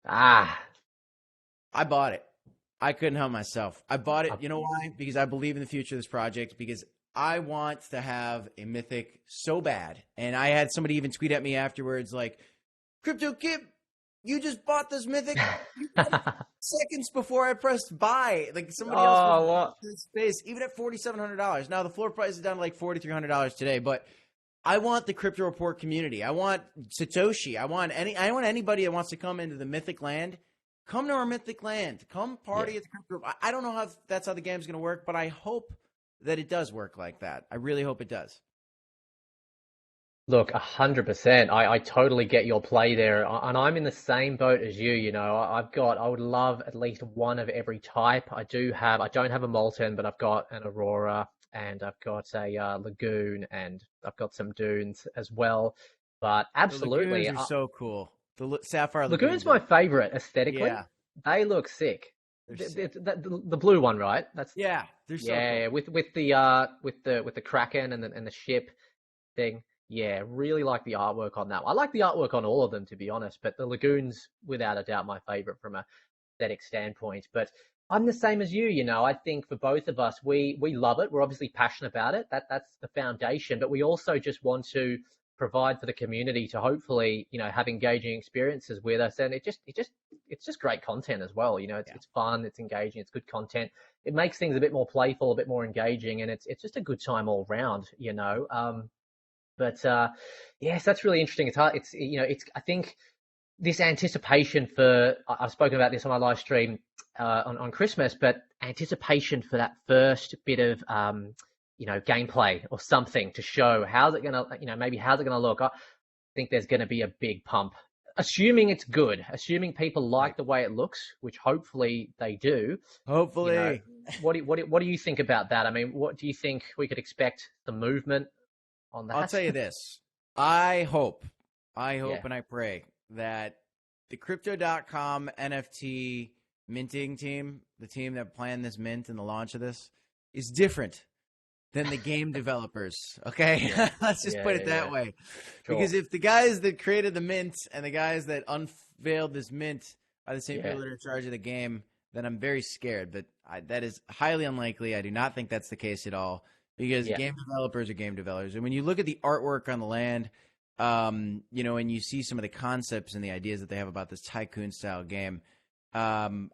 Ah. I bought it. I couldn't help myself. I bought it. I- You know why? Because I believe in the future of this project. Because I want to have a Mythic so bad. And I had somebody even tweet at me afterwards, like, "Crypto Kip, you just bought this Mythic seconds before I pressed buy." Like somebody else was Oh, what? in space, even at $4,700. Now the floor price is down to like $4,300 today, but I want the crypto report community. I want Satoshi. I want anybody that wants to come into the Mythic land. Come to our Mythic land. Come Yeah. party at the crypto. I don't know how that's how the game's going to work, but I hope that it does work like that. I really hope it does. Look, 100%. I totally get your play there, and I'm in the same boat as you. You know, I would love at least one of every type. I don't have a Molten, but I've got an Aurora, and I've got a Lagoon, and I've got some Dunes as well. But The lagoons absolutely, are so cool. The sapphire Lagoon's lagoons my are, favorite aesthetically. yeah, They look sick. they're sick. The blue one, right? That's Yeah, they're so yeah, cool. with the Kraken and the ship thing. Yeah, really like the artwork on that. I like the artwork on all of them, to be honest, but the Lagoon's without a doubt my favorite from a aesthetic standpoint. But I'm the same as you, you know. I think for both of us, we love it. We're obviously passionate about it. That's the foundation, but we also just want to provide for the community to hopefully, you know, have engaging experiences with us. And it's just great content as well. You know, Yeah. it's fun, it's engaging, it's good content. It makes things a bit more playful, a bit more engaging, and it's just a good time all round, you know. But yes, that's really interesting. It's hard. It's you know, it's I think this anticipation for I've spoken about this on my live stream on Christmas, but anticipation for that first bit of you know, gameplay or something to show how's it gonna, you know, maybe how's it gonna look. I think there's gonna be a big pump, assuming it's good, assuming people Right. like the way it looks, which hopefully they do. You know, Hopefully. what do you think about that? I mean, what do you think we could expect the movement on I'll that? tell you this. I hope, Yeah. and I pray that the crypto.com NFT minting team, the team that planned this mint and the launch of this, is different than the game developers. Okay. Yeah. Let's just Yeah, put yeah, it that yeah. way. Because Sure. if the guys that created the mint and the guys that unveiled this mint are the same Yeah. people that are in charge of the game, then I'm very scared. But that is highly unlikely. I do not think that's the case at all because Yeah. game developers are game developers. And when you look at the artwork on the land, you know, and you see some of the concepts and the ideas that they have about this tycoon style game, um,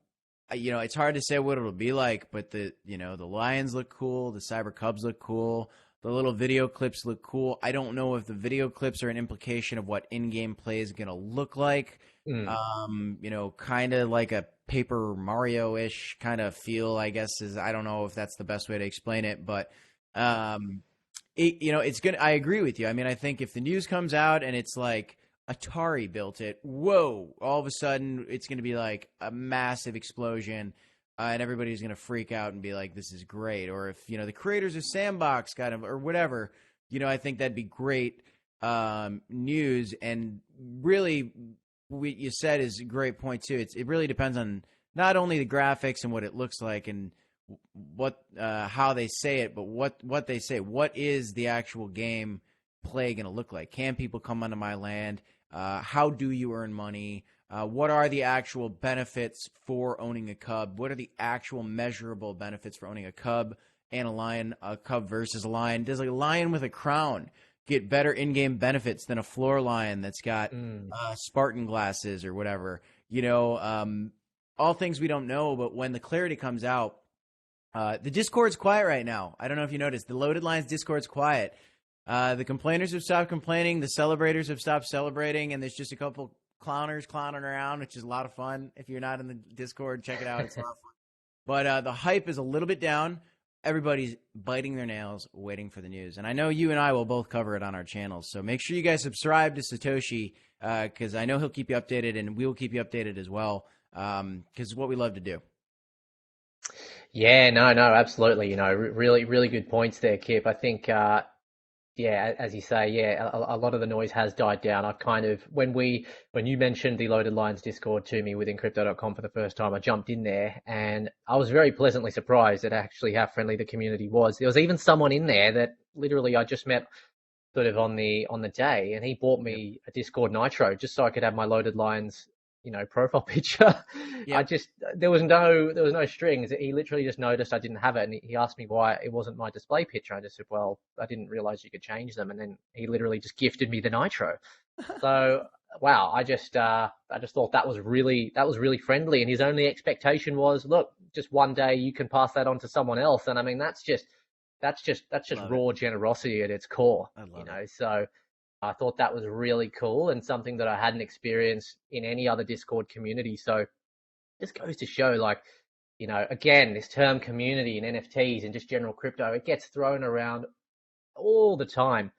you know, it's hard to say what it'll be like, but you know, the lions look cool, the cyber cubs look cool, the little video clips look cool. I don't know if the video clips are an implication of what in-game play is going to look like. Mm. You know, kind of like a Paper Mario-ish kind of feel, I guess, is, I don't know if that's the best way to explain it, but um, you know, it's gonna. I agree with you. I mean, I think if the news comes out and it's like Atari built it, whoa! All of a sudden, it's gonna be like a massive explosion, and everybody's gonna freak out and be like, "This is great." Or if you know the creators of Sandbox got them or whatever, you know, I think that'd be great news. And really, what you said is a great point too. It really depends on not only the graphics and what it looks like and what how they say it, but what they say. What is the actual game play going to look like? Can people come onto my land? How do you earn money? What are the actual benefits for owning a cub? What are the actual measurable benefits for owning a cub and a lion? A cub versus a lion. Does a lion with a crown get better in-game benefits than a floor lion that's got Mm. Spartan glasses or whatever? You know, all things we don't know. But when the clarity comes out, the Discord's quiet right now. I don't know if you noticed. The Loaded Lines Discord's quiet. The complainers have stopped complaining. The celebrators have stopped celebrating. And there's just a couple clowners clowning around, which is a lot of fun. If you're not in the Discord, check it out. It's a lot of fun. But the hype is a little bit down. Everybody's biting their nails waiting for the news. And I know you and I will both cover it on our channels. So make sure you guys subscribe to Satoshi because I know he'll keep you updated and we will keep you updated as well because it's what we love to do. Yeah, no, absolutely. You know, really, really good points there, Kip. I think, yeah, as you say, yeah, a lot of the noise has died down. I've kind of, when you mentioned the Loaded Lines Discord to me within crypto.com for the first time, I jumped in there and I was very pleasantly surprised at actually how friendly the community was. There was even someone in there that literally I just met sort of on the day, and he bought Yep. me a Discord Nitro just so I could have my Loaded Lines, you know, profile picture. I Yep. just there was no strings. He literally just noticed I didn't have it, and he asked me why it wasn't my display picture. I just said, well, I didn't realize you could change them, and then he literally just gifted me the Nitro. So wow, I just thought that was really friendly, and his only expectation was, look, just one day you can pass that on to someone else, and I mean that's just Love it. raw generosity at its core, I you love it. know. So I thought that was really cool and something that I hadn't experienced in any other Discord community. So it just goes to show, like, you know, again, this term community and NFTs and just general crypto, it gets thrown around all the time.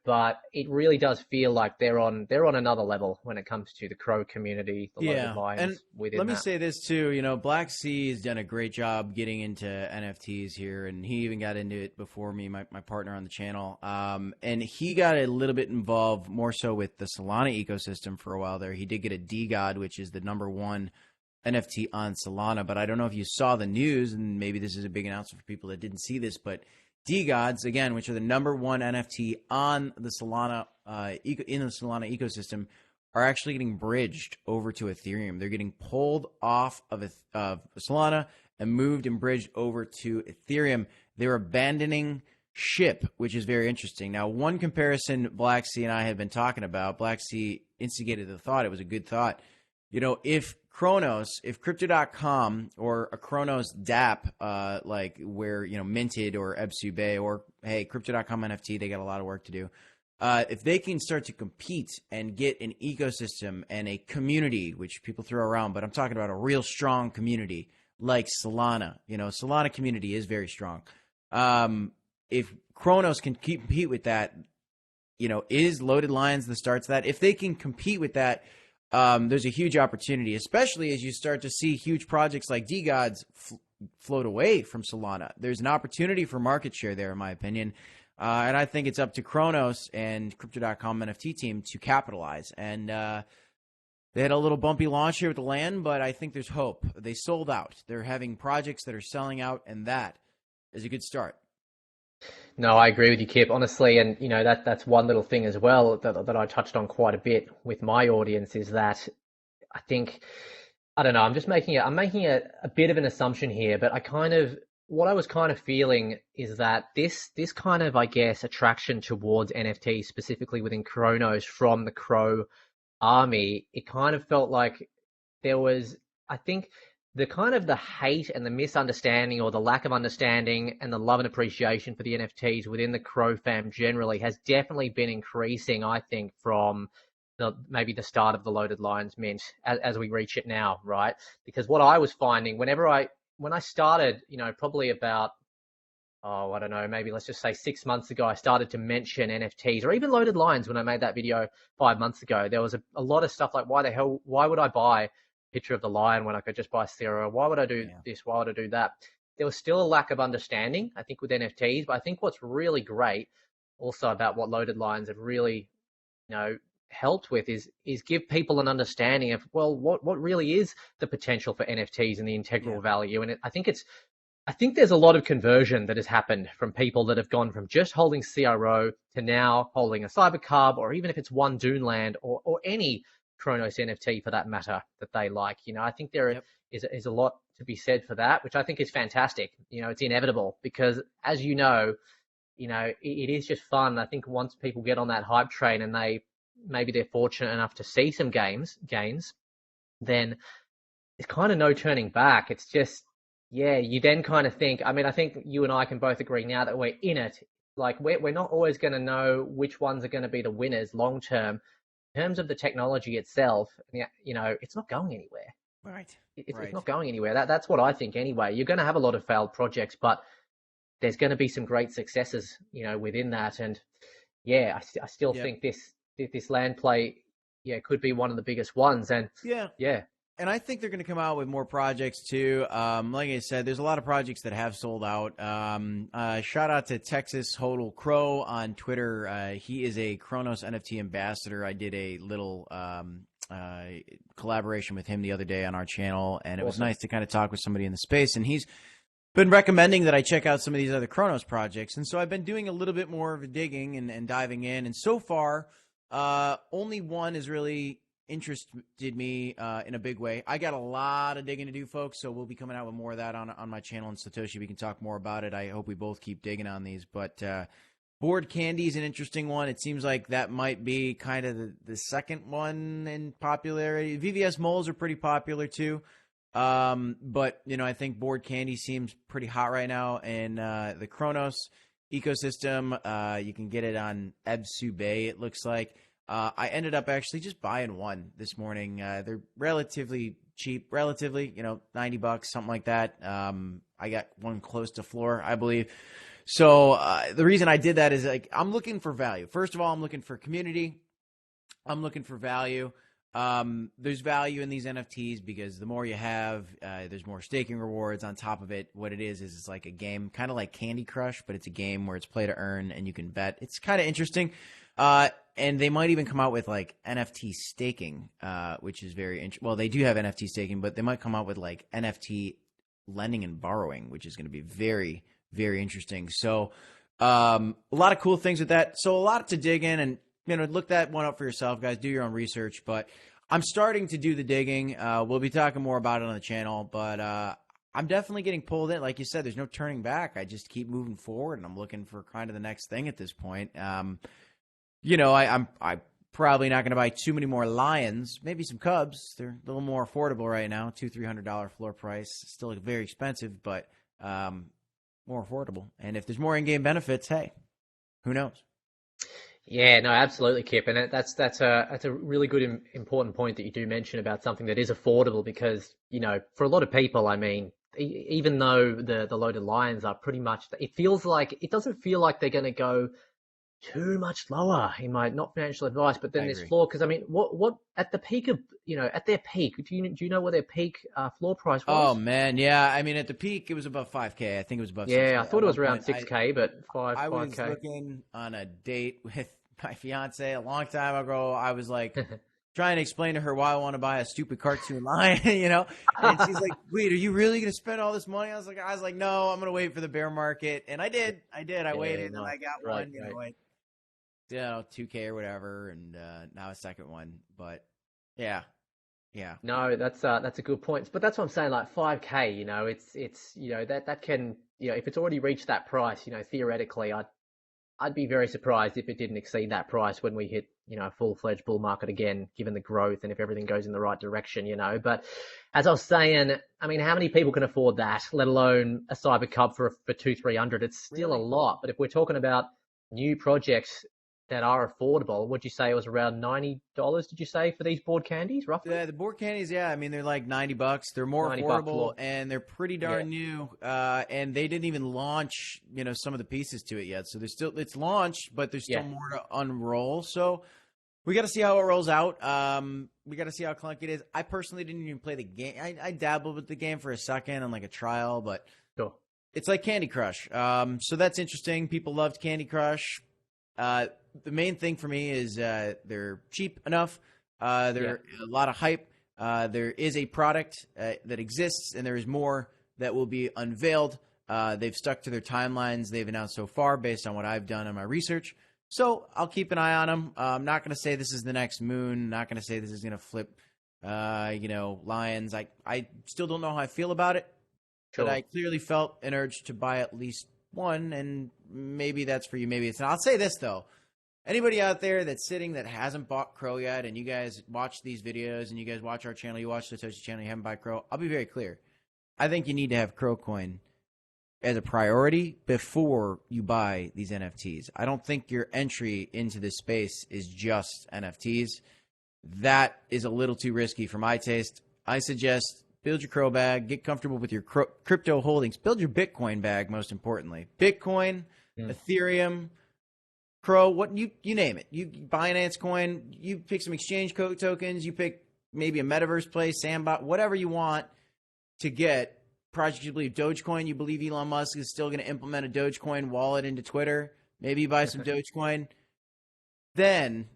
but it really does feel like they're on another level when it comes to the Crow community, the loaded Yeah, and lines within let me that. say this too. Black Sea has done a great job getting into NFTs here, and he even got into it before me, my partner on the channel. And he got a little bit involved more so with the Solana ecosystem for a while there. He did get a DGod, which is the #1 NFT on Solana, but I don't know if you saw the news, and maybe this is a big announcement for people that didn't see this, but Degods, again, which are the #1 NFT on the Solana in the Solana ecosystem, are actually getting bridged over to Ethereum. They're getting pulled off of Solana and moved and bridged over to Ethereum. They're abandoning ship, which is very interesting. Now, one comparison Black Sea and I have been talking about, Black Sea instigated the thought, it was a good thought. If Crypto.com or a Cronos DApp, like where, Minted or Ebsube or, hey, Crypto.com NFT, they got a lot of work to do. If they can start to compete and get an ecosystem and a community, which people throw around, but I'm talking about a real strong community like Solana. Solana community is very strong. If Cronos can compete with that, is Loaded Lions the start to that? If they can compete with that, there's a huge opportunity, especially as you start to see huge projects like Degods float away from Solana. There's an opportunity for market share there, in my opinion. And I think it's up to Cronos and Crypto.com NFT team to capitalize. And they had a little bumpy launch here with the land, but I think there's hope. They sold out. They're having projects that are selling out, and that is a good start. No, I agree with you, Kip, honestly. And, that's one little thing as well that I touched on quite a bit with my audience is that I think, I don't know, I'm making a bit of an assumption here, but what I was kind of feeling is that this kind of, I guess, attraction towards NFTs, specifically within Cronos from the Crow army, it kind of felt like there was, I think, the kind of the hate and the misunderstanding or the lack of understanding and the love and appreciation for the NFTs within the Crow fam generally has definitely been increasing, I think, from maybe the start of the Loaded Lions mint as we reach it now, right? Because what I was finding when I started, probably about, I don't know, maybe let's just say 6 months ago, I started to mention NFTs or even Loaded Lions when I made that video 5 months ago. There was a lot of stuff like, why would I buy a picture of the lion when I could just buy CRO? Why would I do this? Why would I do that? There was still a lack of understanding, I think, with NFTs. But I think what's really great also about what Loaded Lions have really, helped with is give people an understanding of, well, what really is the potential for NFTs and the integral value. And I think there's a lot of conversion that has happened from people that have gone from just holding CRO to now holding a Cybercub, or even if it's one Duneland or any Cronos NFT for that matter that they like. I think there is a lot to be said for that, which I think is fantastic. It's inevitable because, as it is just fun. I think once people get on that hype train and maybe they're fortunate enough to see some gains, then it's kind of no turning back. It's just, you then kind of think, I think you and I can both agree now that we're in it. Like we're not always going to know which ones are going to be the winners long term. In terms of the technology itself, it's not going anywhere. Right. It's not going anywhere. That's what I think anyway. You're going to have a lot of failed projects, but there's going to be some great successes, within that. And I still think this land play, could be one of the biggest ones. And and I think they're going to come out with more projects too. Like I said, there's a lot of projects that have sold out. Shout out to Texas Hodl Crow on Twitter. He is a Cronos NFT ambassador. I did a little collaboration with him the other day on our channel, and it was nice to kind of talk with somebody in the space. And he's been recommending that I check out some of these other Cronos projects. And so I've been doing a little bit more of a digging and diving in. And so far, only one has really interested me in a big way. I got a lot of digging to do, folks, so we'll be coming out with more of that on my channel. And Satoshi, we can talk more about it. I hope we both keep digging on these. But Board Candy is an interesting one. It seems like that might be kind of the second one in popularity. VVS moles are pretty popular too. But, I think Board Candy seems pretty hot right now. And the Cronos ecosystem, you can get it on Ebsube, it looks like. I ended up actually just buying one this morning. They're relatively cheap, $90, something like that. I got one close to floor, I believe. So the reason I did that is like I'm looking for value. First of all, I'm looking for community. I'm looking for value. There's value in these NFTs because the more you have, there's more staking rewards on top of it. What it is it's like a game, kind of like Candy Crush, but it's a game where it's play to earn and you can bet. It's kind of interesting. And they might even come out with like NFT staking, which is very interesting. Well, they do have NFT staking, but they might come out with like NFT lending and borrowing, which is going to be very, very interesting. So a lot of cool things with that. So a lot to dig in and, look that one up for yourself, guys. Do your own research. But I'm starting to do the digging. We'll be talking more about it on the channel. But I'm definitely getting pulled in. Like you said, there's no turning back. I just keep moving forward, and I'm looking for kind of the next thing at this point. I'm probably not going to buy too many more Lions. Maybe some Cubs. They're a little more affordable right now. $200-$300 floor price. Still very expensive, but more affordable. And if there's more in-game benefits, hey, who knows? Yeah, no, absolutely, Kip, and that's a really good important point that you do mention about something that is affordable because for a lot of people, I mean, even though the loaded Lions are pretty much, it doesn't feel like they're going to go too much lower in my not financial advice, but then this floor, because I mean, what at the peak of at their peak, do you know what their peak floor price was? Oh man, yeah. I mean, at the peak, it was above 5K. I think it was above. 6K. I thought it was around 6K, but 5K. I was looking on a date with my fiance a long time ago. I was like trying to explain to her why I want to buy a stupid cartoon line, and she's like, "Wait, are you really going to spend all this money?" I was like, "No, I'm going to wait for the bear market," and I did. I waited, and I got one. Right. 2K or whatever, and now a second one. But yeah. No, that's a good point. But that's what I'm saying. Like 5K, it's that can if it's already reached that price, theoretically, I'd be very surprised if it didn't exceed that price when we hit a full-fledged bull market again, given the growth and if everything goes in the right direction, But as I was saying, I mean, how many people can afford that? Let alone a Cyber Cub for 200-300? It's still a lot. But if we're talking about new projects that are affordable, would you say it was around $90? Did you say for these board candies, roughly? Yeah, the board candies. Yeah, I mean they're like $90. They're more affordable and they're pretty darn new. And they didn't even launch, some of the pieces to it yet. So it's launched, but there's still more to unroll. So we got to see how it rolls out. We got to see how clunky it is. I personally didn't even play the game. I dabbled with the game for a second on like a trial, but it's like Candy Crush. So that's interesting. People loved Candy Crush. The main thing for me is they're cheap enough. They're a lot of hype. There is a product that exists, and there is more that will be unveiled. They've stuck to their timelines they've announced so far based on what I've done in my research. So I'll keep an eye on them. I'm not going to say this is the next moon. Not going to say this is going to flip, Lions. I still don't know how I feel about it, but I clearly felt an urge to buy at least one, and maybe that's for you. Maybe it's not. I'll say this, though. Anybody out there that's sitting that hasn't bought CRO yet, and you guys watch these videos, and you guys watch our channel, you watch the Satoshi channel, you haven't bought CRO, I'll be very clear. I think you need to have CRO coin as a priority before you buy these NFTs. I don't think your entry into this space is just NFTs. That is a little too risky for my taste. I suggest build your CRO bag, get comfortable with your crypto holdings, build your Bitcoin bag, most importantly. Bitcoin, Ethereum, CRO, what you name it. You Binance coin, you pick some exchange tokens, you pick maybe a metaverse play, Sandbox, whatever you want to get. Project you believe Dogecoin, you believe Elon Musk is still going to implement a Dogecoin wallet into Twitter. Maybe you buy some Dogecoin. Then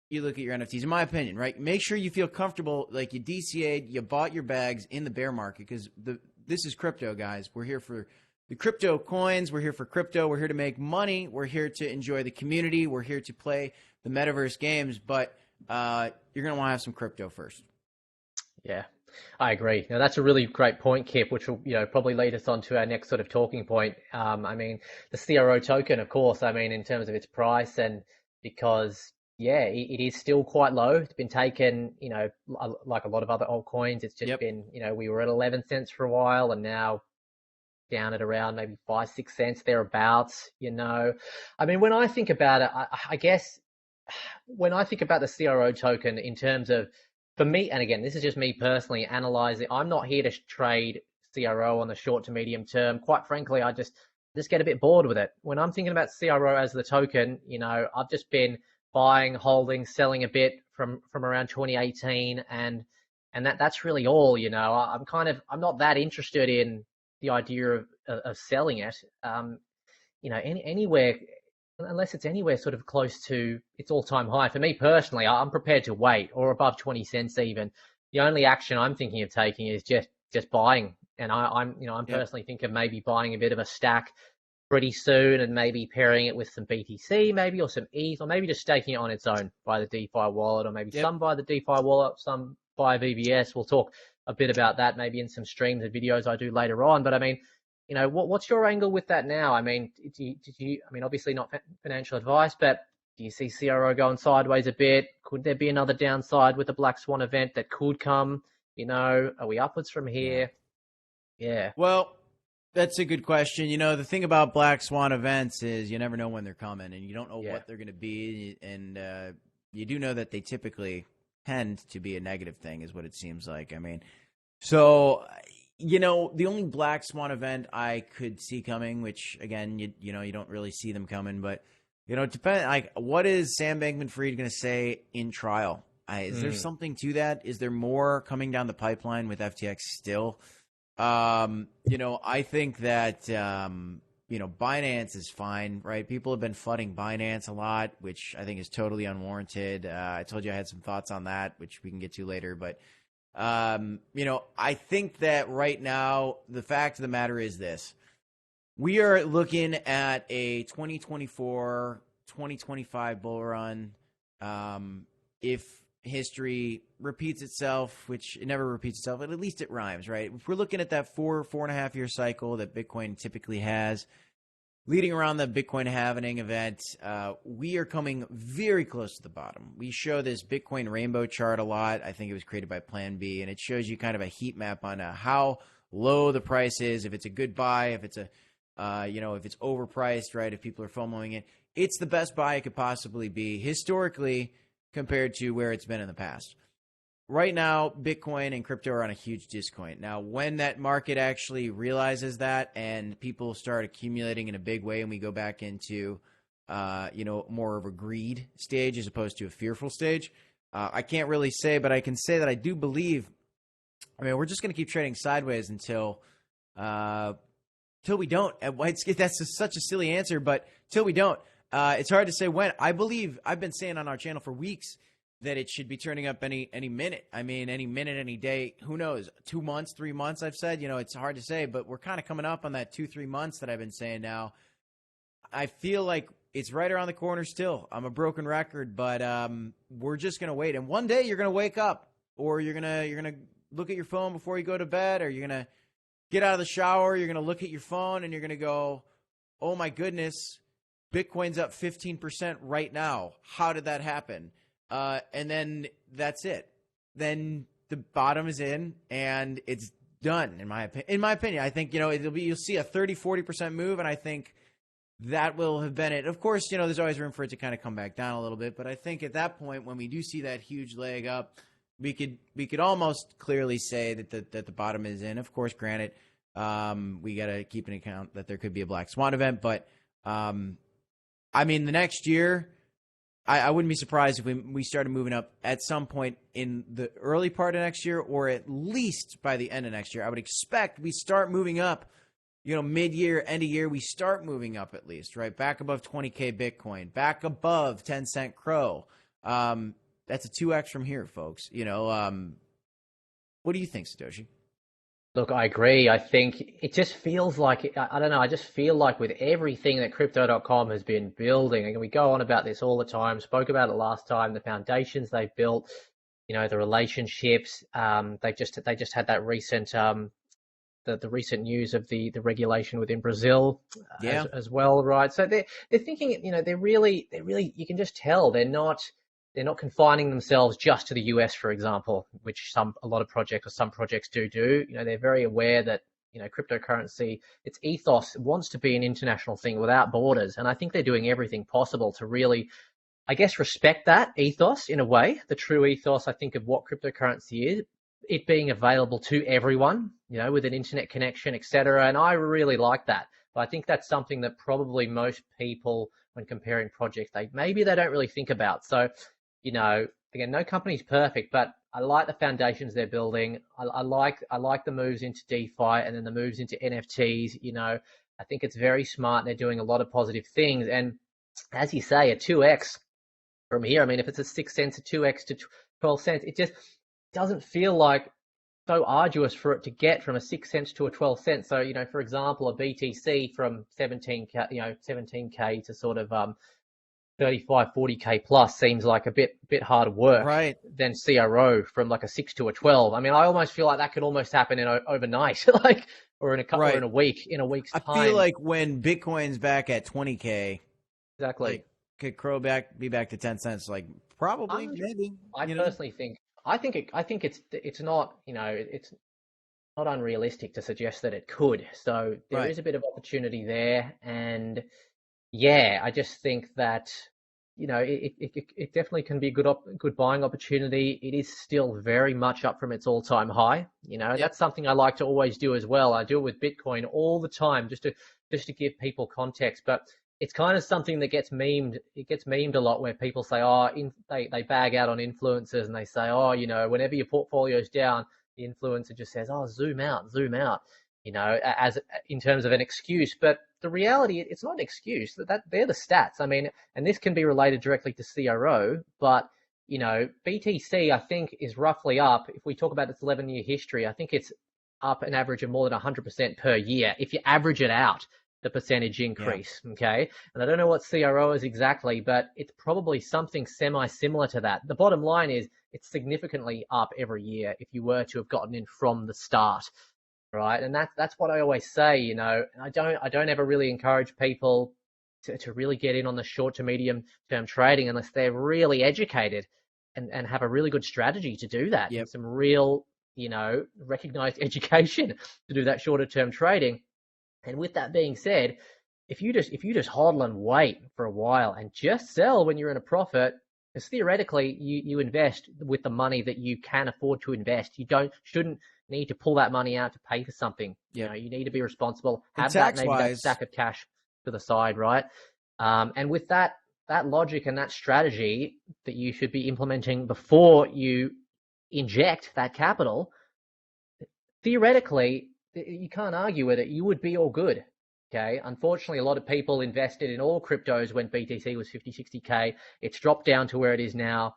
you look at your NFTs, in my opinion, right? Make sure you feel comfortable, like you DCA'd, you bought your bags in the bear market, because this is crypto, guys. We're here for the crypto coins. We're here for crypto. We're here to make money. We're here to enjoy the community. We're here to play the metaverse games, but you're going to want to have some crypto first. Yeah, I agree. Now, that's a really great point, Kip, which will probably lead us on to our next sort of talking point. I mean, the CRO token, of course, I mean, in terms of its price, and because, it is still quite low. It's been taken, like a lot of other altcoins. It's just been, we were at 11 cents for a while, and now down at around maybe 5-6 cents thereabouts. I mean, when I think about it, I guess when I think about the CRO token in terms of, for me, and again, this is just me personally analyzing, I'm not here to trade CRO on the short to medium term. Quite frankly, just get a bit bored with it. When I'm thinking about CRO as the token, I've just been buying, holding, selling a bit from around 2018, and that's really all. I'm not that interested in the idea of selling it. Anywhere, unless it's anywhere sort of close to its all-time high. For me personally, I'm prepared to wait, or above 20 cents even. The only action I'm thinking of taking is just buying. And I'm Yep. personally thinking of maybe buying a bit of a stack pretty soon, and maybe pairing it with some BTC maybe, or some ETH, or maybe just staking it on its own by the DeFi wallet, or maybe Yep. some by the DeFi wallet, some by VBS. We'll talk a bit about that maybe in some streams and videos I do later on. But I mean, what's your angle with that now? I mean, obviously not financial advice, but do you see CRO going sideways a bit? Could there be another downside with the Black Swan event that could come? Are we upwards from here? Yeah. Well, that's a good question. The thing about Black Swan events is you never know when they're coming, and you don't know what they're going to be. And you do know that they typically tend to be a negative thing, is what it seems like. I mean, so the only Black Swan event I could see coming, which again, you don't really see them coming, but depend. Like, what is Sam Bankman-Fried going to say in trial? Is there something to that? Is there more coming down the pipeline with FTX still? I think that Binance is fine, right? People have been flooding Binance a lot, which I think is totally unwarranted. I told you I had some thoughts on that, which we can get to later, but I think that right now, the fact of the matter is this. We are looking at a 2024, 2025 bull run. If history repeats itself, which it never repeats itself, but at least it rhymes, right? If we're looking at that 4.5 year cycle that Bitcoin typically has, leading around the Bitcoin halving event, we are coming very close to the bottom. We show this Bitcoin rainbow chart a lot. I think it was created by Plan B, and it shows you kind of a heat map on how low the price is, if it's a good buy, if it's if it's overpriced, right? If people are FOMOing it, it's the best buy it could possibly be historically compared to where it's been in the past. Right now, Bitcoin and crypto are on a huge discount. Now, when that market actually realizes that and people start accumulating in a big way and we go back into, more of a greed stage as opposed to a fearful stage, I can't really say, but I can say that I do believe, we're just going to keep trading sideways until we don't. That's such a silly answer, but till we don't. It's hard to say when. I believe I've been saying on our channel for weeks that it should be turning up any minute. Any minute, any day. Who knows? 2 months, 3 months, I've said. It's hard to say, but we're kind of coming up on that 2-3 months that I've been saying now. I feel like it's right around the corner still. I'm a broken record, but we're just going to wait. And one day you're going to wake up, or you're going to look at your phone before you go to bed, or you're going to get out of the shower, you're going to look at your phone, and you're going to go, oh my goodness, Bitcoin's up 15% right now. How did that happen? And then that's it. Then the bottom is in, and it's done. In my opinion, I think you'll see a 30-40% move, and I think that will have been it. Of course, there's always room for it to kind of come back down a little bit, but I think at that point, when we do see that huge leg up, we could almost clearly say that the bottom is in. Of course, granted, we got to keep in account that there could be a Black Swan event, but the next year, I wouldn't be surprised if we started moving up at some point in the early part of next year, or at least by the end of next year. I would expect we start moving up, mid-year, end of year, we start moving up at least, right? Back above 20K Bitcoin, back above 10 cent CRO. That's a 2x from here, folks. What do you think, Satoshi? Look, I agree. I think it just feels like, I don't know, I just feel like with everything that crypto.com has been building, and we go on about this all the time, spoke about it last time, the foundations they've built, the relationships, they just had that recent, the recent news of the regulation within Brazil as well, right? So they're thinking, they're really, you can just tell they're not confining themselves just to the US, for example, which some projects do. They're very aware that, cryptocurrency, its ethos wants to be an international thing without borders. And I think they're doing everything possible to really, I guess, respect that ethos in a way, the true ethos, I think, of what cryptocurrency is, it being available to everyone, with an internet connection, etc. And I really like that. But I think that's something that probably most people, when comparing projects, maybe they don't really think about. So, again, no company's perfect, but I like the foundations they're building. I like the moves into DeFi and then the moves into NFTs. I think it's very smart. They're doing a lot of positive things. And as you say, a 2x from here, I mean, if it's a 6 cents, a 2x to 12 cents, it just doesn't feel like so arduous for it to get from a 6 cents to a 12 cents. So, for example, a BTC from 17K to sort of 35, 40K plus seems like a bit harder work right. than CRO from like a 6 to a 12. I mean, I almost feel like that could almost happen overnight, or in a week's time. I feel like when Bitcoin's back at 20K, exactly, could CRO be back to 10 cents? Like probably, maybe. I personally think it's not, it's not unrealistic to suggest that it could. So there is a bit of opportunity there, and yeah, I just think that it definitely can be a good buying opportunity. It is still very much up from its all-time high. That's something I like to always do as well. I do it with Bitcoin all the time, just to give people context. But it's kind of something that gets memed. It gets memed a lot where people say, they bag out on influencers and they say, whenever your portfolio's down, the influencer just says, zoom out, as in terms of an excuse. But the reality, it's not an excuse. That they're the stats. I mean, and this can be related directly to CRO, but BTC I think is roughly up. If we talk about its 11-year history, I think it's up an average of more than 100% per year. If you average it out, the percentage increase, okay? And I don't know what CRO is exactly, but it's probably something semi-similar to that. The bottom line is it's significantly up every year if you were to have gotten in from the start. Right, and that's what I always say. I don't ever really encourage people to really get in on the short to medium term trading unless they're really educated and have a really good strategy to do that. Yep. Some real, recognized education to do that shorter term trading. And with that being said, if you just hodl and wait for a while and just sell when you're in a profit, because theoretically you invest with the money that you can afford to invest. You shouldn't need to pull that money out to pay for something. Yep. You need to be responsible. Have that stack of cash to the side, right? And with that logic and that strategy that you should be implementing before you inject that capital, theoretically, you can't argue with it. You would be all good. Okay. Unfortunately, a lot of people invested in all cryptos when BTC was 50, 60K. It's dropped down to where it is now.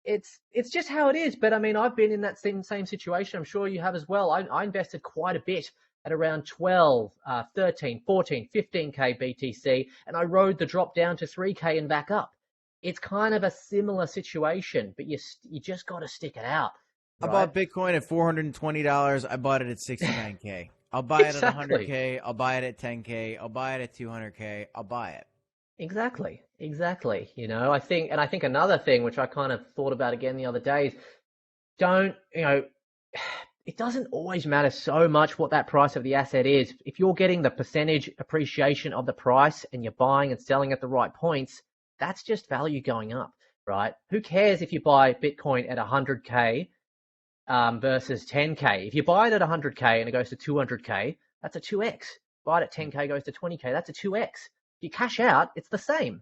It's just how it is. But I mean, I've been in that same situation. I'm sure you have as well. I invested quite a bit at around 12, 13, 14, 15K BTC, and I rode the drop down to 3K and back up. It's kind of a similar situation, but you just got to stick it out. Right? I bought Bitcoin at $420. I bought it at 69K. I'll buy it at 100K. I'll buy it at 10K. I'll buy it at 200K. I'll buy it. Exactly. I think another thing which I kind of thought about again the other day is it doesn't always matter so much what that price of the asset is. If you're getting the percentage appreciation of the price and you're buying and selling at the right points, that's just value going up, right? Who cares if you buy Bitcoin at 100K versus 10K? If you buy it at 100K and it goes to 200K, that's a 2x. Buy it at 10K, goes to 20K, that's a 2x. You cash out, it's the same,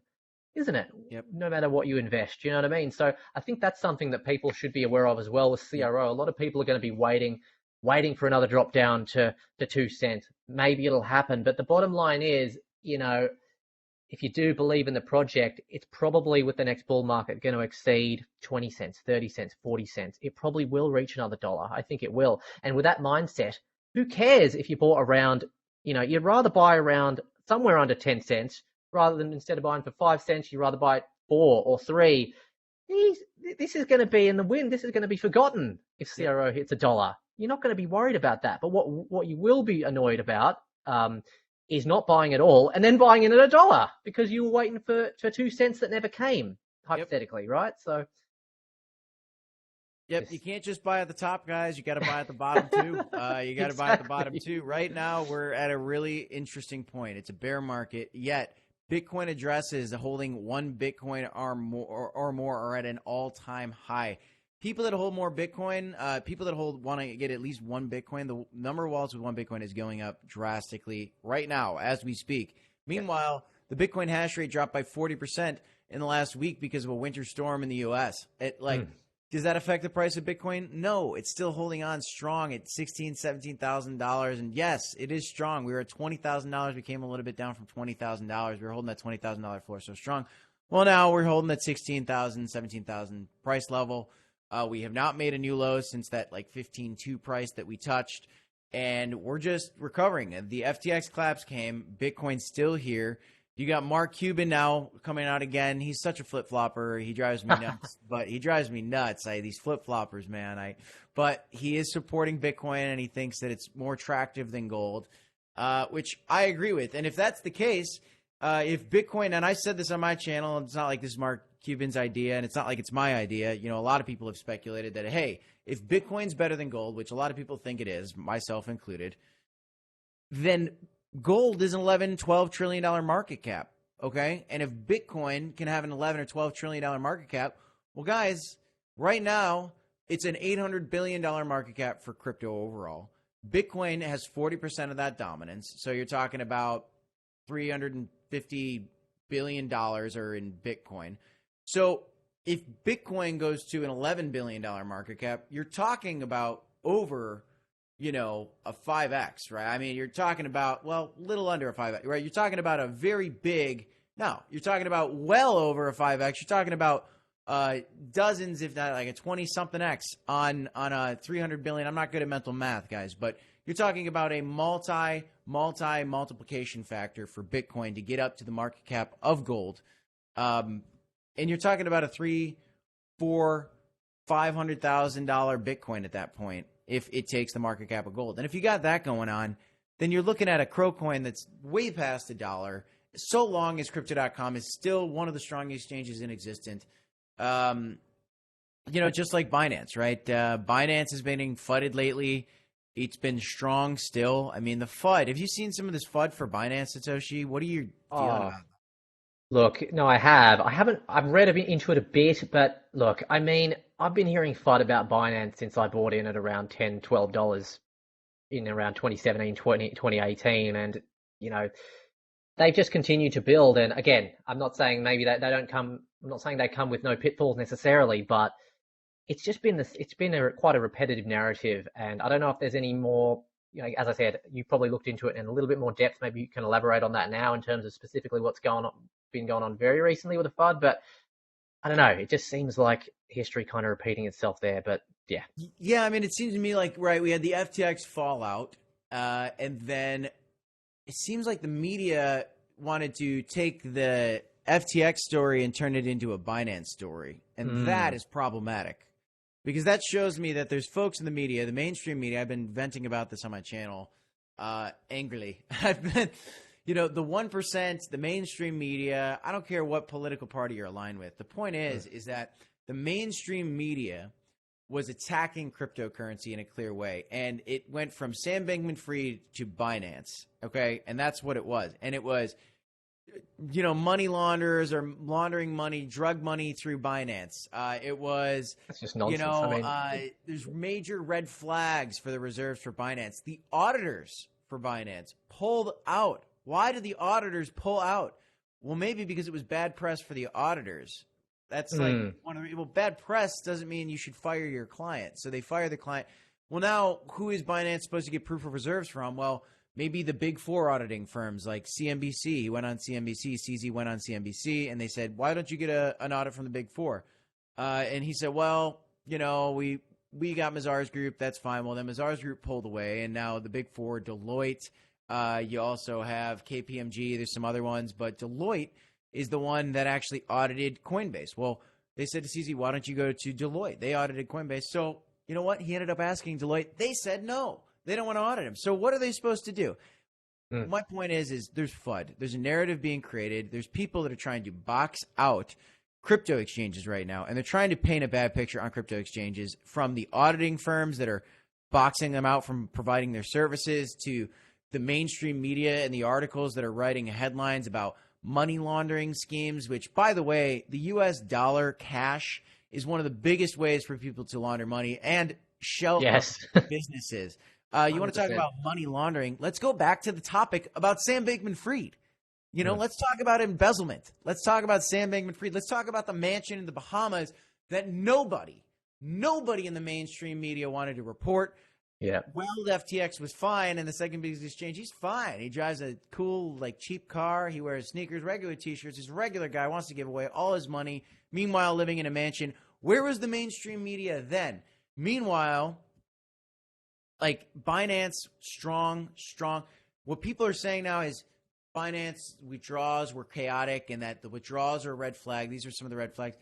isn't it? Yep. No matter what you invest, you know what I mean? So I think that's something that people should be aware of as well with CRO. A lot of people are going to be waiting for another drop down to 2 cents. Maybe it'll happen, but the bottom line is, if you do believe in the project, it's probably with the next bull market going to exceed 20 cents, 30 cents, 40 cents. It probably will reach another $1. I think it will. And with that mindset, who cares if you bought around, you'd rather buy around somewhere under 10 cents rather than, instead of buying for 5 cents, you'd rather buy it 4 or 3. This is going to be in the wind. This is going to be forgotten if CRO hits $1. You're not going to be worried about that. But what you will be annoyed about is not buying at all and then buying it at $1 because you were waiting for 2 cents that never came, hypothetically, right? So. Yep, you can't just buy at the top, guys. You got to buy at the bottom too. You got to buy at the bottom too. Right now, we're at a really interesting point. It's a bear market, yet Bitcoin addresses holding 1 Bitcoin or more are at an all-time high. people that hold more Bitcoin, people that want to get at least one Bitcoin, the number of wallets with one Bitcoin is going up drastically right now as we speak. Meanwhile, the Bitcoin hash rate dropped by 40% in the last week because of a winter storm in the U.S. Does that affect the price of Bitcoin? No, it's still holding on strong at $16,000, $17,000. And yes, it is strong. We were at $20,000. We came a little bit down from $20,000. We were holding that $20,000 floor so strong. Well, now we're holding that $16,000, $17,000 price level. We have not made a new low since that 15.2 price that we touched. And we're just recovering. The FTX collapse came. Bitcoin's still here. You got Mark Cuban now coming out again. He's such a flip-flopper. He drives me nuts. These flip-floppers, man. But he is supporting Bitcoin, and he thinks that it's more attractive than gold, which I agree with. And if that's the case, if Bitcoin, and I said this on my channel, it's not like this is Mark Cuban's idea, and it's not like it's my idea. A lot of people have speculated that, hey, if Bitcoin's better than gold, which a lot of people think it is, myself included, then gold is an $11-12 trillion market cap, okay? And if Bitcoin can have an $11 or $12 trillion market cap, well, guys, right now it's an $800 billion market cap for crypto overall. Bitcoin has 40% of that dominance, so you're talking about $350 billion are in Bitcoin. So if Bitcoin goes to an $11 billion market cap, you're talking about over a 5x, right? I mean, you're talking about, little under a 5x, right? You're talking about a very big, no, you're talking about well over a 5x. You're talking about dozens, if not like a 20-something x on a 300 billion. I'm not good at mental math, guys, but you're talking about a multiplication factor for Bitcoin to get up to the market cap of gold. And you're talking about a $300,000, $400,000, $500,000 Bitcoin at that point, if it takes the market cap of gold. And if you got that going on, then you're looking at a CRO coin that's way past $1, so long as Crypto.com is still one of the strongest exchanges in existence. Just like Binance, right? Binance has been getting FUDed lately. It's been strong still. I mean, the FUD. Have you seen some of this FUD for Binance, Satoshi? What are you feeling about? Look, no, I have. I've read into it a bit, but look, I mean, I've been hearing FUD about Binance since I bought in at around $10, $12 in around 2017, 2018. And, they've just continued to build. And again, I'm not saying maybe that I'm not saying they come with no pitfalls necessarily, but it's just been quite a repetitive narrative. And I don't know if there's any more, as I said, you probably looked into it in a little bit more depth. Maybe you can elaborate on that now in terms of specifically what's been going on very recently with the FUD, but I don't know. It just seems like history kind of repeating itself there, but yeah. Yeah, I mean, it seems to me like, right, we had the FTX fallout, and then it seems like the media wanted to take the FTX story and turn it into a Binance story, and that is problematic. Because that shows me that there's folks in the media, the mainstream media, I've been venting about this on my channel angrily. I've been, the 1%, the mainstream media, I don't care what political party you're aligned with. The point is that the mainstream media was attacking cryptocurrency in a clear way. And it went from Sam Bankman-Fried to Binance, okay? And that's what it was. And it was, money launderers are laundering money, drug money through Binance. It was, that's just nonsense. There's major red flags for the reserves for Binance. The auditors for Binance pulled out. Why did the auditors pull out? Well, maybe because it was bad press for the auditors. That's like bad press doesn't mean you should fire your client. So they fire the client. Well, now who is Binance supposed to get proof of reserves from? Well, maybe the big four auditing firms like CNBC. He went on CNBC. CZ went on CNBC, and they said, "Why don't you get an audit from the big four?" And he said, "Well, we got Mazars Group. That's fine." Well, then Mazars Group pulled away, and now the big four, Deloitte. You also have KPMG. There's some other ones, but Deloitte is the one that actually audited Coinbase. Well, they said to CZ, "Why don't you go to Deloitte?" They audited Coinbase. So you know what? He ended up asking Deloitte. They said no. They don't want to audit him. So what are they supposed to do? My point is there's FUD. There's a narrative being created. There's people that are trying to box out crypto exchanges right now, and they're trying to paint a bad picture on crypto exchanges, from the auditing firms that are boxing them out from providing their services to the mainstream media and the articles that are writing headlines about money laundering schemes, which, by the way, the U.S. dollar cash is one of the biggest ways for people to launder money and shell Yes. businesses. You want to talk about money laundering? Let's go back to the topic about Sam Bankman-Fried. Let's talk about embezzlement. Let's talk about Sam Bankman-Fried. Let's talk about the mansion in the Bahamas that nobody in the mainstream media wanted to report. Yeah. Well, FTX was fine, and the second biggest exchange, he's fine. He drives a cool, cheap car. He wears sneakers, regular T-shirts. He's a regular guy, wants to give away all his money, meanwhile living in a mansion. Where was the mainstream media then? Meanwhile, Binance, strong. What people are saying now is Binance withdrawals were chaotic and that the withdrawals are a red flag. These are some of the red flags.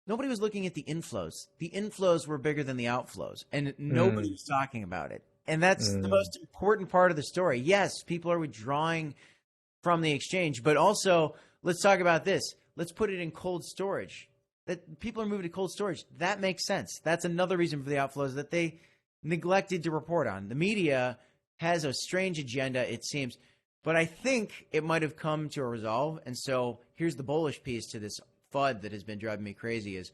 Nobody was looking at the inflows. The inflows were bigger than the outflows, and nobody was talking about it. And that's the most important part of the story. Yes, people are withdrawing from the exchange, but also let's talk about this. Let's put it in cold storage. That people are moving to cold storage. That makes sense. That's another reason for the outflows that they neglected to report on. The media has a strange agenda, it seems, but I think it might have come to a resolve. And so here's the bullish piece to this FUD that has been driving me crazy is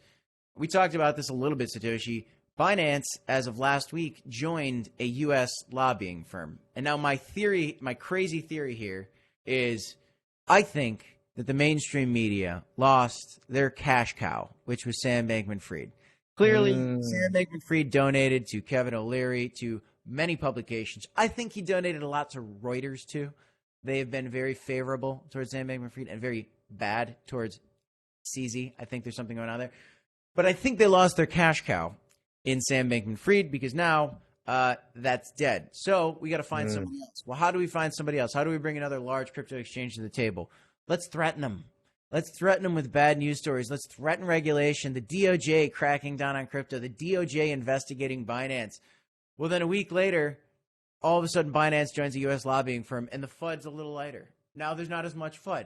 we talked about this a little bit, Satoshi. Binance, as of last week, joined a U.S. lobbying firm. And now my crazy theory here is I think that the mainstream media lost their cash cow, which was Sam Bankman-Fried. Clearly, Sam Bankman-Fried donated to Kevin O'Leary, to many publications. I think he donated a lot to Reuters, too. They have been very favorable towards Sam Bankman-Fried and very bad towards CZ. I think there's something going on there. But I think they lost their cash cow in Sam Bankman-Fried because now that's dead. So we got to find somebody else. Well, how do we find somebody else? How do we bring another large crypto exchange to the table? Let's threaten them. Let's threaten them with bad news stories. Let's threaten regulation. The DOJ cracking down on crypto. The DOJ investigating Binance. Well, then a week later, all of a sudden Binance joins a U.S. lobbying firm, and the FUD's a little lighter. Now there's not as much FUD.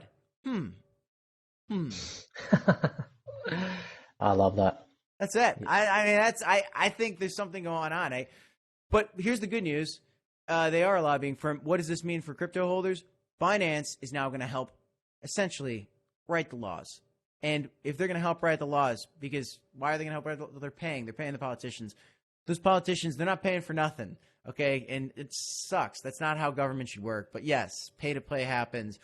I love that. That's it. I think there's something going on. But here's the good news. They are a lobbying firm. What does this mean for crypto holders? Binance is now going to help essentially write the laws. And if they're going to help write the laws, because why are they going to help write the laws? They're paying the politicians. Those politicians, they're not paying for nothing. Okay. And it sucks. That's not how government should work. But yes, pay to play happens.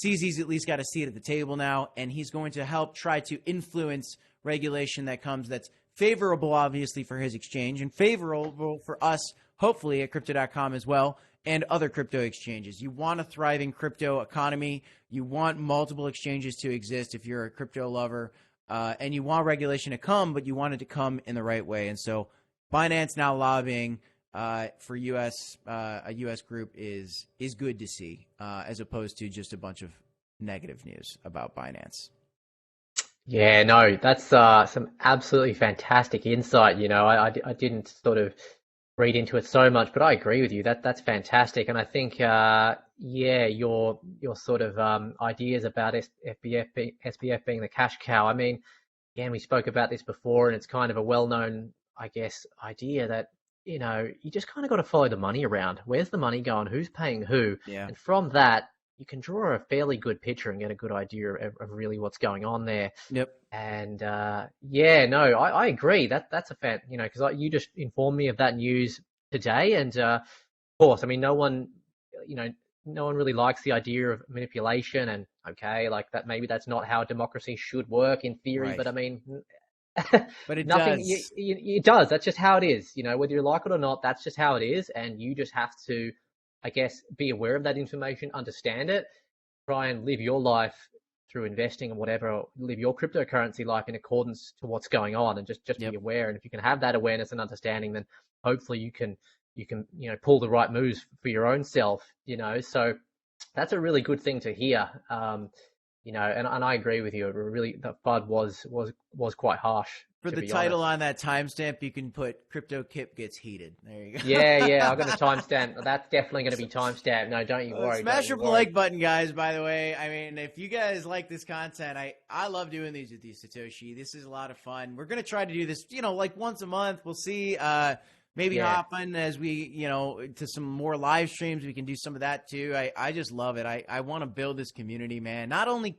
CZ's at least got a seat at the table now, and he's going to help try to influence regulation that comes that's favorable, obviously, for his exchange and favorable for us, hopefully, at Crypto.com as well and other crypto exchanges. You want a thriving crypto economy. You want multiple exchanges to exist if you're a crypto lover, and you want regulation to come, but you want it to come in the right way. And so Binance now lobbying for a U.S. group is good to see, as opposed to just a bunch of negative news about Binance. Yeah, no, that's some absolutely fantastic insight. I didn't sort of read into it so much, but I agree with you. That's fantastic, and I think your sort of ideas about SBF being the cash cow. I mean, again, we spoke about this before, and it's kind of a well-known, I guess, idea that you just kind of got to follow the money around. Where's the money going? Who's paying who? Yeah. And from that, you can draw a fairly good picture and get a good idea of really what's going on there. Yep. And I agree. That's a fan. Because you just informed me of that news today, and of course, I mean, no one really likes the idea of manipulation, and like that. Maybe that's not how democracy should work in theory, right. But I mean. But it nothing, does. It does. That's just how it is. Whether you like it or not, that's just how it is. And you just have to, I guess, be aware of that information, understand it, try and live your life through investing and whatever, live your cryptocurrency life in accordance to what's going on, and just be aware. And if you can have that awareness and understanding, then hopefully you can pull the right moves for your own self. So that's a really good thing to hear. And I agree with you. The FUD was quite harsh. For the title on that timestamp, you can put "Crypto Kip Gets Heated." There you go. Yeah, I've got a timestamp. That's definitely going to be timestamped. No, don't you worry. Smash the like button, guys. By the way, I mean, if you guys like this content, I love doing these with you, Satoshi. This is a lot of fun. We're going to try to do this, like once a month. We'll see. Maybe hop on as we, to some more live streams. We can do some of that too. I just love it. I want to build this community, man. Not only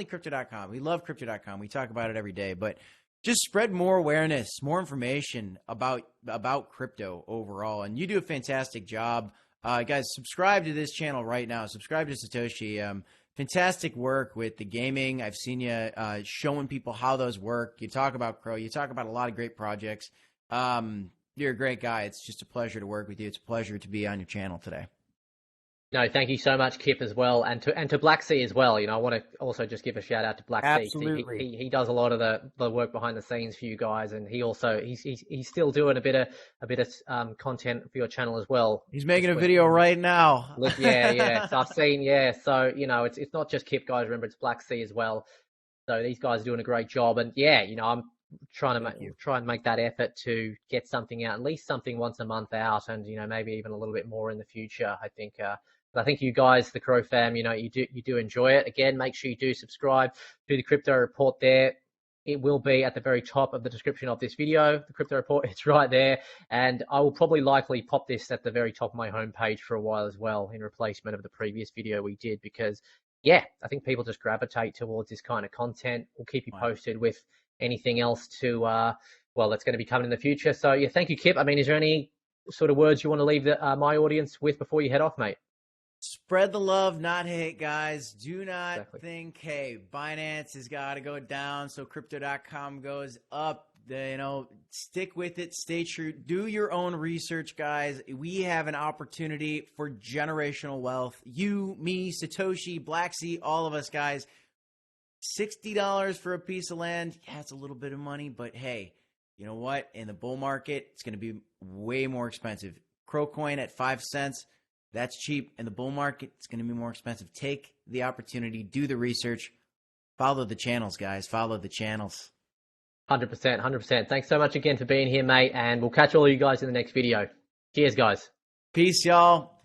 Crypto.com. We love Crypto.com. We talk about it every day, but just spread more awareness, more information about crypto overall. And you do a fantastic job. Guys, subscribe to this channel right now. Subscribe to Satoshi. Fantastic work with the gaming. I've seen you showing people how those work. You talk about CRO. You talk about a lot of great projects. You're a great guy. It's just a pleasure to work with you. It's a pleasure to be on your channel today. No, thank you so much, Kip, as well, and to Black Sea as well. You know, I want to also just give a shout out to Black Sea. Absolutely. He does a lot of the work behind the scenes for you guys, and he's still doing a bit of content for your channel as well. He's making a video right now. Yeah. So I've seen, So you know, it's not just Kip, guys. Remember, it's Black Sea as well. So these guys are doing a great job, and yeah, you know, I'm try and make that effort to get something out, at least something once a month out, and you know, maybe even a little bit more in the future. I think you guys, the CRO fam, you know, you do enjoy it. Again, make sure you do subscribe to the crypto report there. It will be at the very top of the description of this video. The crypto report, it's right there. And I will probably likely pop this at the very top of my homepage for a while as well, in replacement of the previous video we did, because yeah, I think people just gravitate towards this kind of content. We'll keep you posted with anything else that's going to be coming in the future. So yeah, thank you, Kip. I mean, is there any sort of words you want to leave my audience with before you head off, mate? Spread the love, not hate, guys. Do not think, hey, Binance has got to go down so crypto.com goes up. You know, stick with it. Stay true. Do your own research, guys. We have an opportunity for generational wealth. You, me, Satoshi, Black Sea, all of us, guys. $60 for a piece of land. Yeah, it's a little bit of money, but hey, you know what? In the bull market, it's going to be way more expensive. CRO coin at 5 cents. That's cheap. In the bull market, it's going to be more expensive. Take the opportunity. Do the research. Follow the channels, guys. Follow the channels. 100%. Thanks so much again for being here, mate. And we'll catch all of you guys in the next video. Cheers, guys. Peace, y'all.